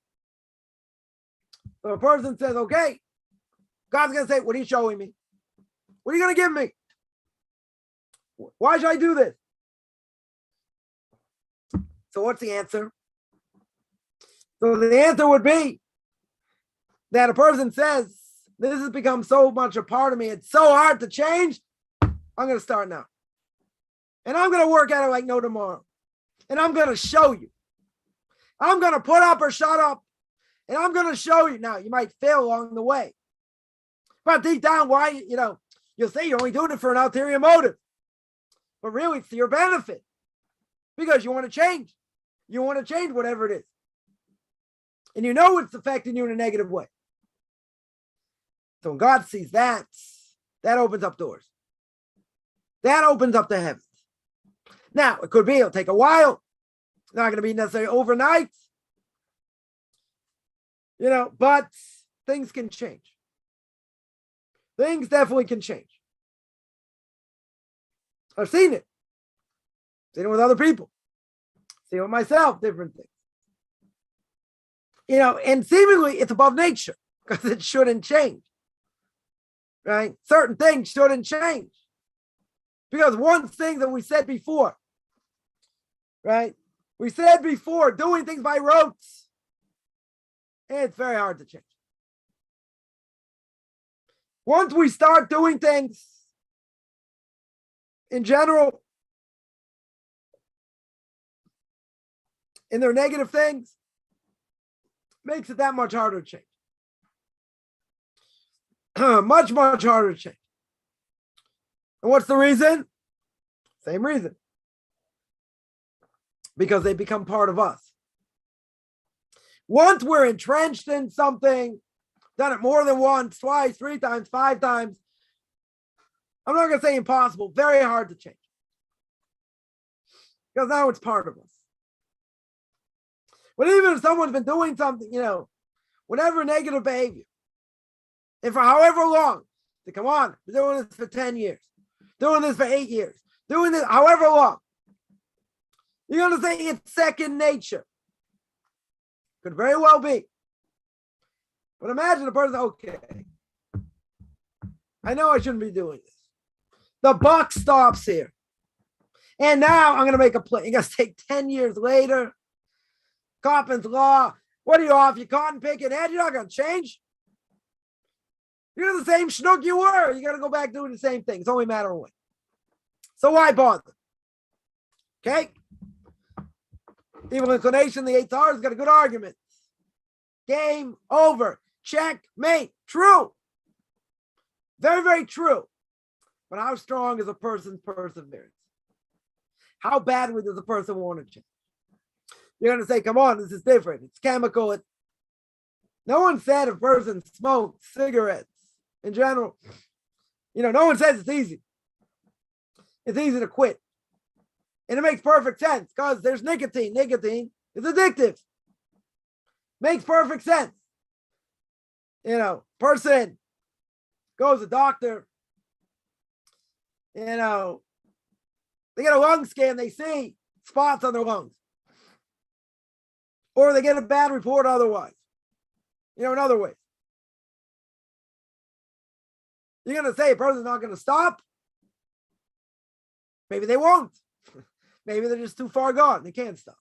So a person says, okay, God's going to say, what are you showing me? What are you going to give me? Why should I do this? So what's the answer? So the answer would be that a person says, this has become so much a part of me. It's so hard to change. I'm going to start now. And I'm going to work at it like no tomorrow. And I'm going to show you. I'm going to put up or shut up. And I'm going to show you. Now, you might fail along the way. But deep down, why, you'll say you're only doing it for an ulterior motive. But really, it's to your benefit. Because you want to change. You want to change whatever it is. And you know it's affecting you in a negative way. So when God sees that, that opens up doors. That opens up the heavens. Now, it could be, it'll take a while. It's not going to be necessarily overnight. But things can change. Things definitely can change. I've seen it. Seen it with other people. Seen it with myself, different things. And seemingly it's above nature because it shouldn't change. Right? Certain things shouldn't change. Because one thing that we said before, right? We said before, doing things by rote, it's very hard to change. Once we start doing things in general, and they're negative things, makes it that much harder to change. Much, much harder to change. And what's the reason? Same reason. Because they become part of us. Once we're entrenched in something, done it more than once, twice, 3 times, 5 times, I'm not going to say impossible, very hard to change. Because now it's part of us. But even if someone's been doing something, whatever negative behavior, and for however long, they come on, we're doing this for 10 years, doing this for 8 years, doing this however long, you're going to say it's second nature. Could very well be. But imagine a person, okay, I know I shouldn't be doing this. The buck stops here. And now I'm going to make a play. You're going to take 10 years later, Coppin's Law, what are you off? You cotton picking head? You're not going to change. You're the same schnook you were. You got to go back doing the same thing. It's only a matter of when. So why bother? Okay? Evil inclination, the 8th has got a good argument. Game over. Checkmate. True. Very, very true. But how strong is a person's perseverance? How badly does a person want to change? You're going to say, come on, this is different. It's chemical. No one said a person smokes cigarettes in general. No one says it's easy. It's easy to quit. And it makes perfect sense because there's nicotine. Nicotine is addictive. Makes perfect sense. Person goes to doctor, they get a lung scan, they see spots on their lungs. Or they get a bad report otherwise. In other ways. You're going to say a person's not going to stop? Maybe they won't. Maybe they're just too far gone. They can't stop.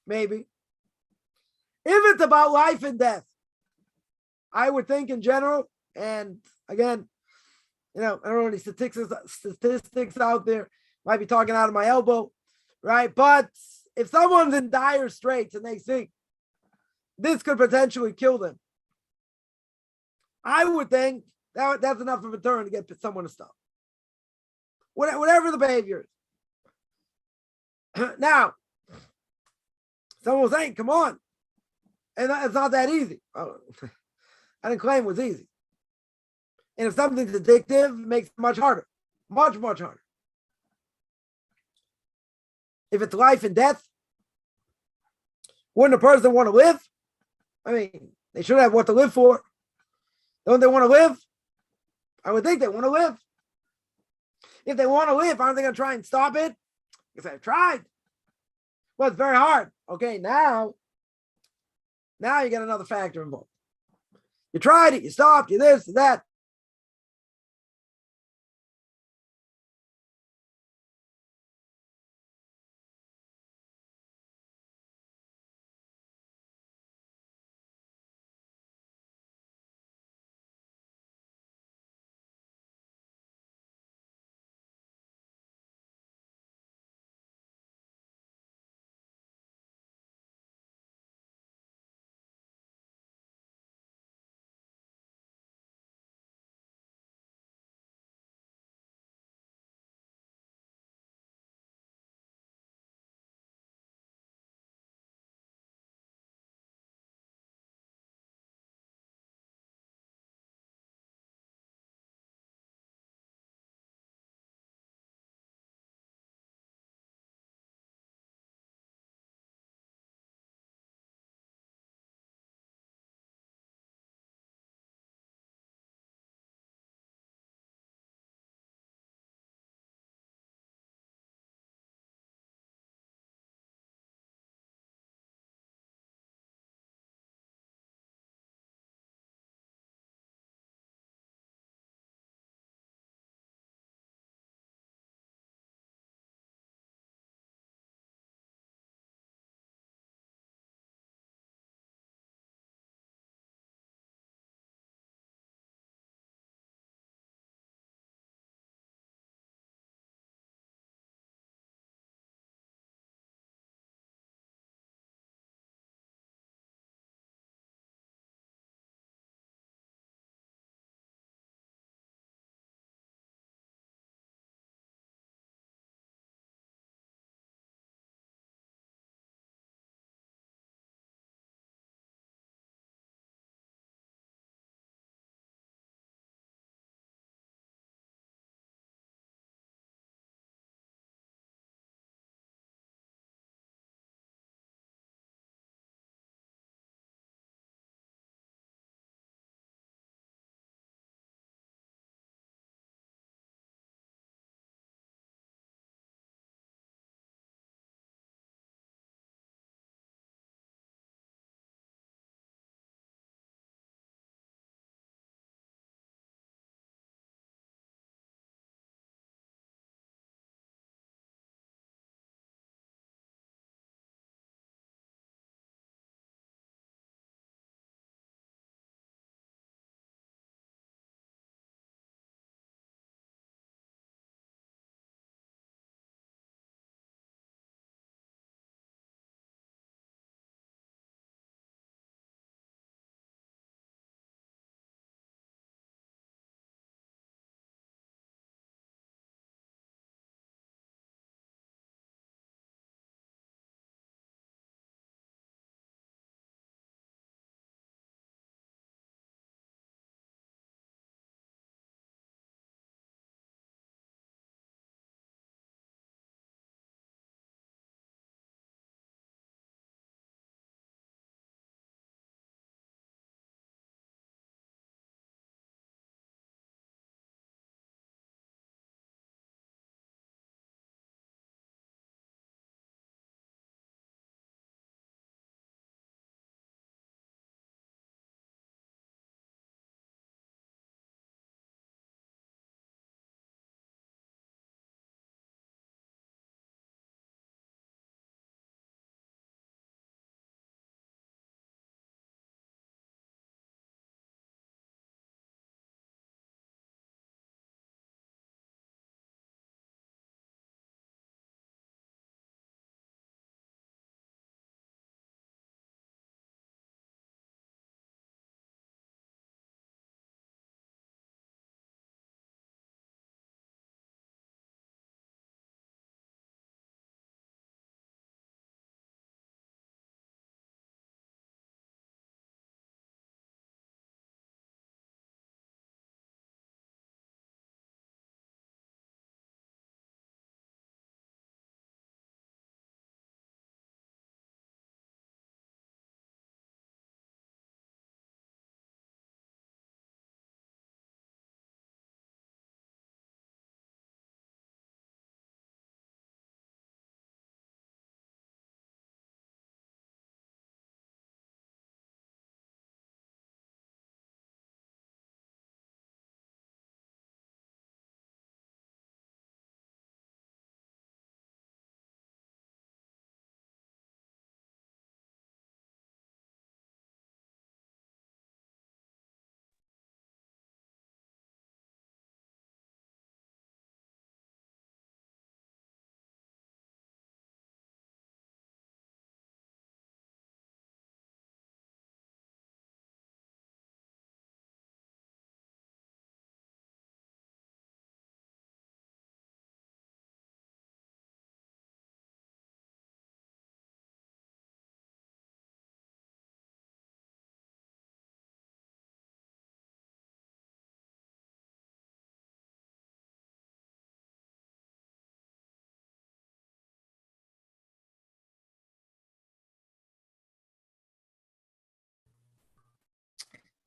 Maybe. If it's about life and death, I would think in general, and again, I don't know any statistics out there, might be talking out of my elbow, right? But if someone's in dire straits and they think this could potentially kill them, I would think that's enough of a turn to get someone to stop. Whatever the behavior is. Now, someone was saying, come on. And it's not that easy. I didn't claim it was easy. And if something's addictive, it makes it much harder. Much, much harder. If it's life and death, wouldn't a person want to live? I mean, they should have what to live for. Don't they want to live? I would think they want to live. If they want to live, aren't they going to try and stop it? Because I've tried. Well, it's very hard. Okay, now you get another factor involved. You tried it, you stopped, you this, that.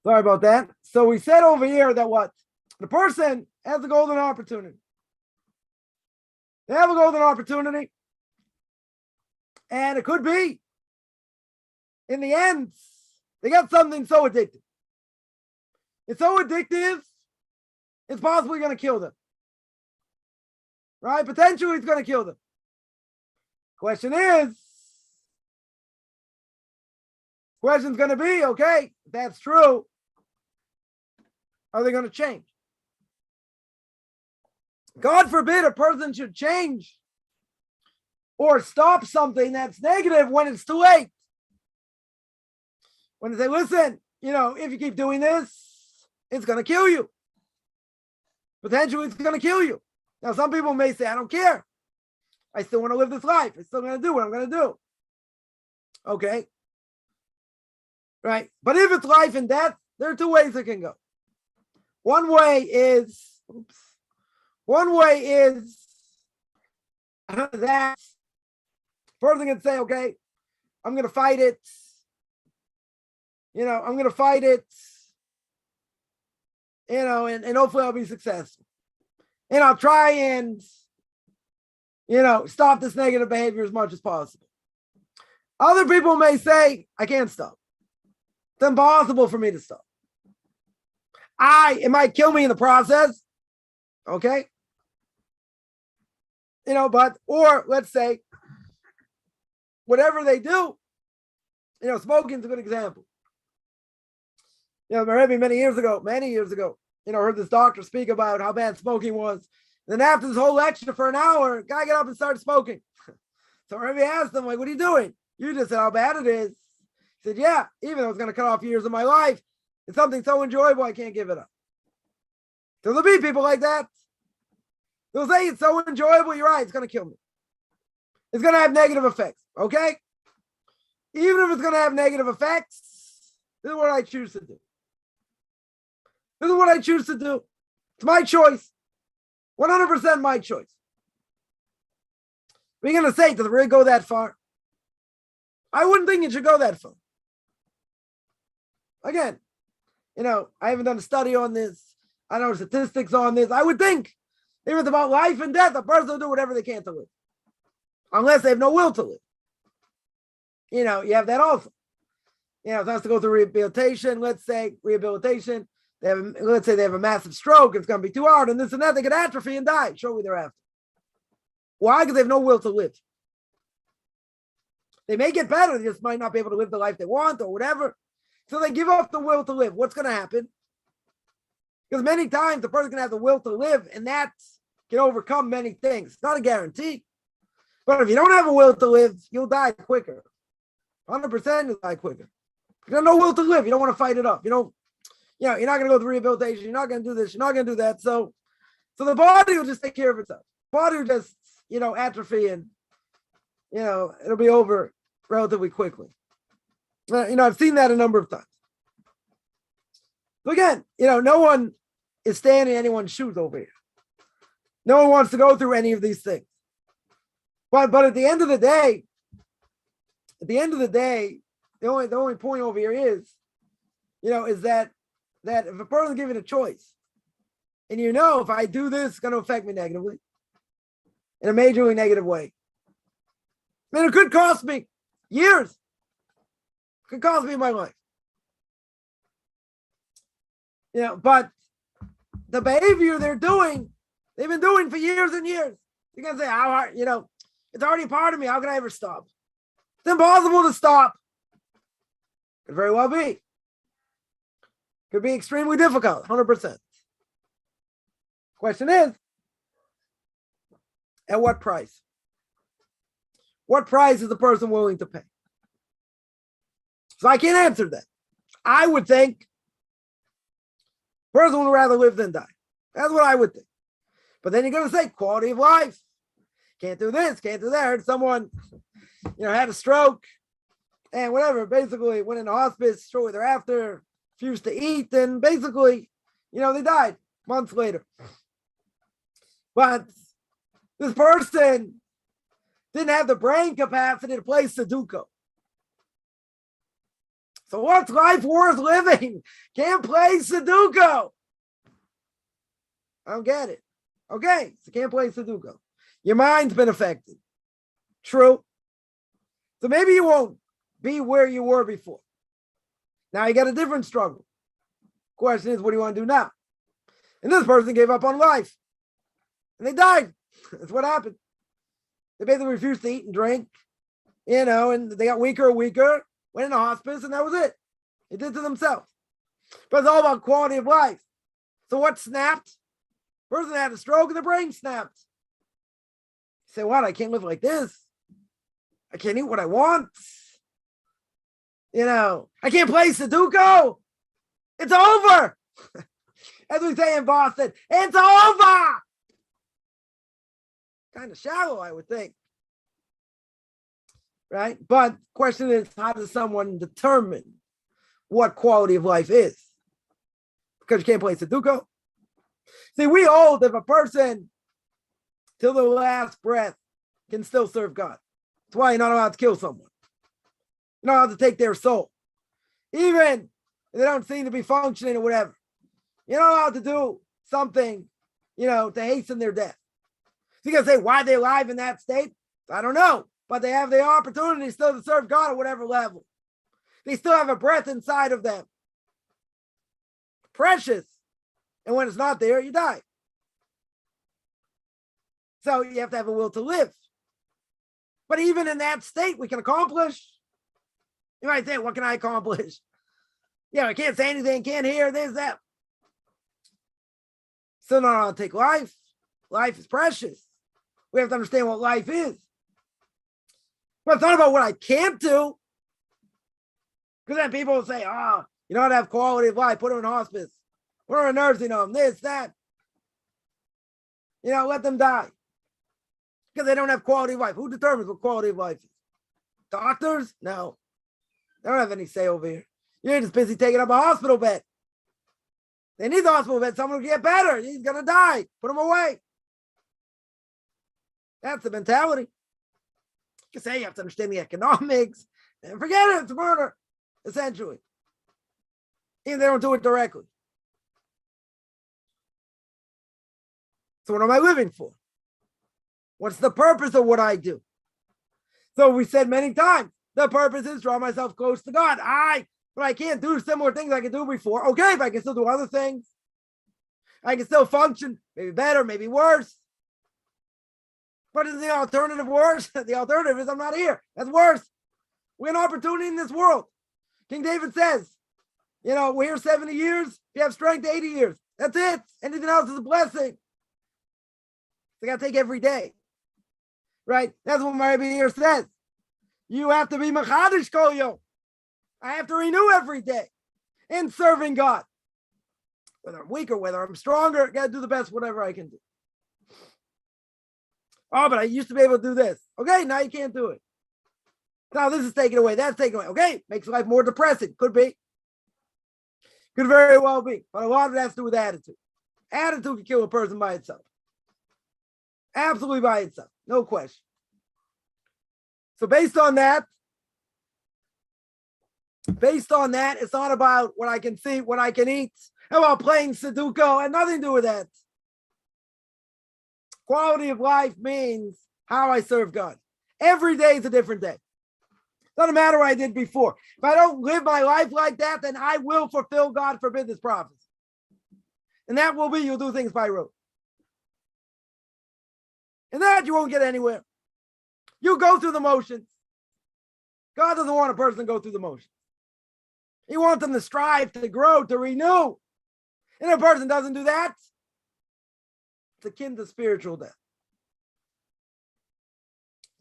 Sorry about that. So we said over here that what? The person has a golden opportunity. They have a golden opportunity. And it could be, in the end, they got something so addictive. It's so addictive, it's possibly going to kill them. Right? Potentially, it's going to kill them. Question's going to be, okay, if that's true, are they going to change? God forbid a person should change or stop something that's negative when it's too late. When they say, listen, if you keep doing this, it's going to kill you. Potentially, it's going to kill you. Now, some people may say, I don't care. I still want to live this life. I'm still going to do what I'm going to do. Okay. Right. But if it's life and death, there are two ways it can go. One way is that person can say, okay, I'm going to fight it. I'm going to fight it. And hopefully I'll be successful. And I'll try and, stop this negative behavior as much as possible. Other people may say, I can't stop. It's impossible for me to stop. It might kill me in the process. Okay. Or let's say, whatever they do, smoking is a good example. My Rebbe many years ago, heard this doctor speak about how bad smoking was. And then after this whole lecture for an hour, guy got up and started smoking. So Rebbe asked him, like, what are you doing? You just said how bad it is. He said, yeah, even though it's going to cut off years of my life, it's something so enjoyable, I can't give it up. So there'll be people like that. They'll say it's so enjoyable, you're right, it's going to kill me. It's going to have negative effects, okay? Even if it's going to have negative effects, this is what I choose to do. This is what I choose to do. It's my choice. 100% my choice. What are you going to say? Does it really go that far? I wouldn't think it should go that far. Again, I haven't done a study on this. I don't know statistics on this. I would think if it's about life and death, a person will do whatever they can to live. Unless they have no will to live. You have that also. If it has to go through rehabilitation, let's say rehabilitation, let's say they have a massive stroke, it's going to be too hard, and this and that, they could atrophy and die shortly thereafter. Why? Because they have no will to live. They may get better, they just might not be able to live the life they want or whatever. So they give up the will to live. What's going to happen? Because many times the person can have the will to live, and that can overcome many things. It's not a guarantee. But if you don't have a will to live, you'll die quicker. 100% you'll die quicker. You have no will to live. You don't want to fight it up. You're not going to go through rehabilitation. You're not going to do this. You're not going to do that. So the body will just take care of itself. The body will just, atrophy and, it'll be over relatively quickly. I've seen that a number of times. So again, no one is standing in anyone's shoes over here. No one wants to go through any of these things. But at the end of the day, the only point over here is that if a person is given a choice, and if I do this, it's going to affect me negatively, in a majorly negative way. It could cost me years. It could cost me my life. But the behavior they've been doing for years and years. You're going to say, how hard, it's already part of me. How can I ever stop? It's impossible to stop. Could very well be. Could be extremely difficult, 100%. Question is, at what price? What price is the person willing to pay? So I can't answer that. I would think the person would rather live than die. That's what I would think. But then you're going to say quality of life. Can't do this, can't do that. I heard someone, had a stroke and whatever, basically went into hospice shortly thereafter, refused to eat, and basically, they died months later. But this person didn't have the brain capacity to play Sudoku. So what's life worth living? Can't play Sudoku. I don't get it. Okay, so can't play Sudoku. Your mind's been affected. True. So maybe you won't be where you were before. Now you got a different struggle. Question is, what do you want to do now? And this person gave up on life. And they died. That's what happened. They basically refused to eat and drink, and they got weaker and weaker, went into hospice, and that was it. They did to themselves. But it's all about quality of life. So what snapped? Person had a stroke and the brain snapped. You say, what? I can't live like this. I can't eat what I want. I can't play Sudoku. It's over. As we say in Boston, it's over. Kind of shallow, I would think. Right? But question is, how does someone determine what quality of life is? Because you can't play Sudoku. See, we hold if a person till the last breath can still serve God. That's why you're not allowed to kill someone. You're not allowed to take their soul. Even if they don't seem to be functioning or whatever. You're not allowed to do something, to hasten their death. So you can say, why are they alive in that state? I don't know. But they have the opportunity still to serve God at whatever level. They still have a breath inside of them. Precious. And when it's not there, you die. So you have to have a will to live. But even in that state, we can accomplish. You might say, what can I accomplish? I can't say anything, can't hear this, that. Still not allowed to take life. Life is precious. We have to understand what life is. But it's not about what I can't do. Because then people will say, you don't have quality of life, put them in hospice. Put them in a nursing home, this, that. Let them die. Because they don't have quality of life. Who determines what quality of life is? Doctors? No. They don't have any say over here. You're just busy taking up a hospital bed. They need the hospital bed. Someone will get better. He's going to die. Put him away. That's the mentality. You can say you have to understand the economics. And forget it. It's murder, essentially. Even if they don't do it directly. So what am I living for? What's the purpose of what I do? So we said many times, the purpose is draw myself close to God. But I can't do similar things I could do before. Okay, if I can still do other things, I can still function, maybe better, maybe worse. But is the alternative worse? The alternative is I'm not here. That's worse. We have an opportunity in this world. King David says, we're here 70 years. If you have strength, 80 years. That's it. Anything else is a blessing. I got to take every day. Right? That's what my Rebbe here says. You have to be machadish kol yom. I have to renew every day in serving God. Whether I'm weaker, whether I'm stronger, I got to do the best, whatever I can do. Oh, but I used to be able to do this. Okay, now you can't do it. Now this is taken away, that's taken away. Okay, makes life more depressing. Could be. Could very well be. But a lot of it has to do with attitude. Attitude can kill a person by itself. Absolutely by itself. No question. So based on that, it's not about what I can see, what I can eat, about playing Sudoku, and nothing to do with that. Quality of life means how I serve God. Every day is a different day. Doesn't matter what I did before. If I don't live my life like that, then I will fulfill, God forbid, this prophecy. And that will be you'll do things by rote. And that you won't get anywhere. You go through the motions. God doesn't want a person to go through the motions. He wants them to strive, to grow, to renew. And if a person doesn't do that, it's akin to spiritual death.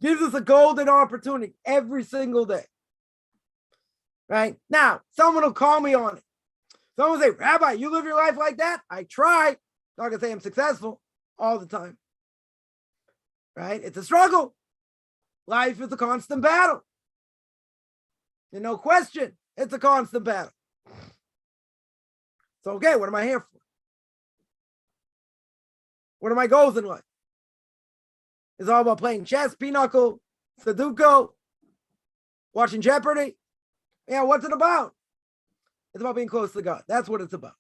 Gives us a golden opportunity every single day. Right? Now, someone will call me on it. Someone will say, Rabbi, you live your life like that? I try. Not going to say I'm successful all the time. Right? It's a struggle. Life is a constant battle. And no question, it's a constant battle. So, okay, what am I here for? What are my goals in life? It's all about playing chess, pinochle, Sudoku, watching Jeopardy. Yeah, what's it about? It's about being close to God. That's what it's about.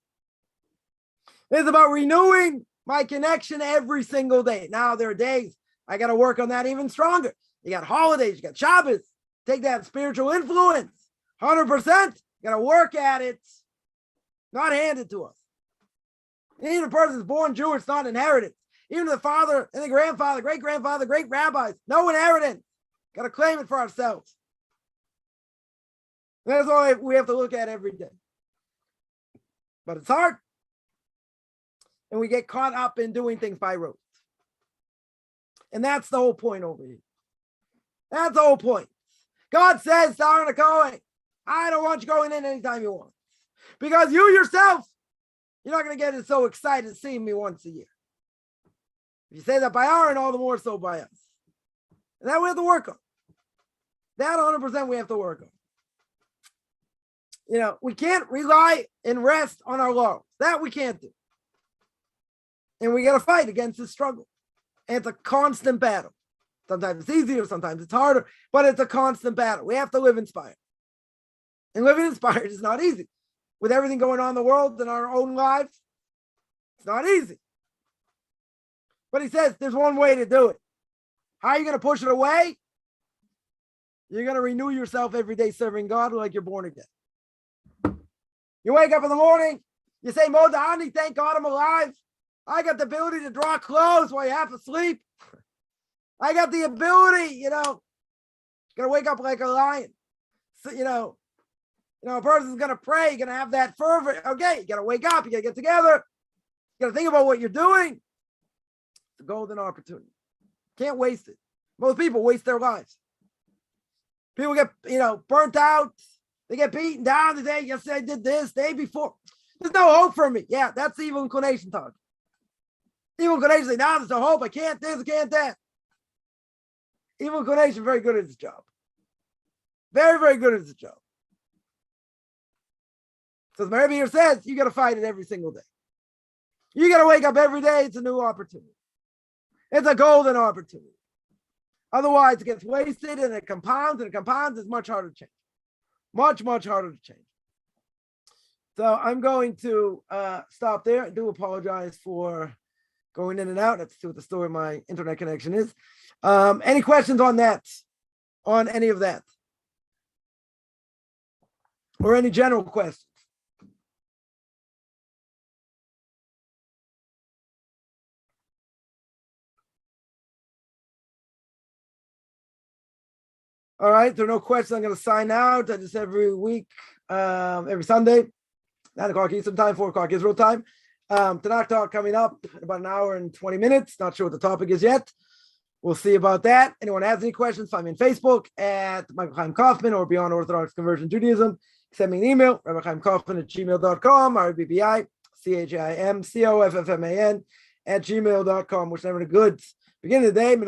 It's about renewing my connection every single day. Now, there are days I got to work on that even stronger. You got holidays, you got Shabbos. Take that spiritual influence. 100%. You got to work at it. Not handed to us. Even a person is born Jewish, it's not inheritance. Even the father and the grandfather, great-grandfather, great rabbis, no inheritance. Got to claim it for ourselves. That's all we have to look at every day. But it's hard. And we get caught up in doing things by rote. And that's the whole point over here. That's the whole point. God says to Aaron HaKohen, I don't want you going in anytime you want. Because you yourself, you're not going to get so excited seeing me once a year. If you say that by Aaron, all the more so by us. And that we have to work on. That 100% we have to work on. You know, we can't rely and rest on our laurels. That we can't do. And we got to fight against this struggle. And it's a constant battle. Sometimes it's easier, sometimes it's harder, but it's a constant battle. We have to live inspired. And living inspired is not easy. With everything going on in the world and our own lives, it's not easy. But he says there's one way to do it. How are you going to push it away? You're going to renew yourself every day serving God like you're born again. You wake up in the morning, you say, Modani, thank God I'm alive. I got the ability to draw clothes while you're half asleep. I got the ability, got to wake up like a lion. So, a person's going to pray, you're going to have that fervor. Okay, you got to wake up, you got to get together. You got to think about what you're doing. It's a golden opportunity. Can't waste it. Most people waste their lives. People get, burnt out. They get beaten down. They say, yesterday I did this, day before. There's no hope for me. Yeah, that's the evil inclination talk. Evil inclination say, no, there's no hope. I can't this, I can't that. Evil inclination, very good at its job. Very, very good at its job. So the Rebbe here says, you got to fight it every single day. You got to wake up every day. It's a new opportunity. It's a golden opportunity. Otherwise, it gets wasted and it compounds, it's much harder to change. Much, much harder to change. So I'm going to stop there. I do apologize for going in and out. Let's see what the story of my internet connection is. Any questions on that? On any of that? Or any general questions? All right, there are no questions. I'm going to sign out. I just every week, every Sunday, 9 o'clock Eastern time, 4 o'clock Israel time. Tanakh talk coming up in about an hour and 20 minutes. Not sure what the topic is yet. We'll see about that. Anyone has any questions, find me on Facebook at Michael Chaim Kaufman or Beyond Orthodox Conversion Judaism. Send me an email, rabbichaimkaufman@gmail.com, RBBIChaimCoffman @gmail.com. Wishing everyone a good beginning of the day, middle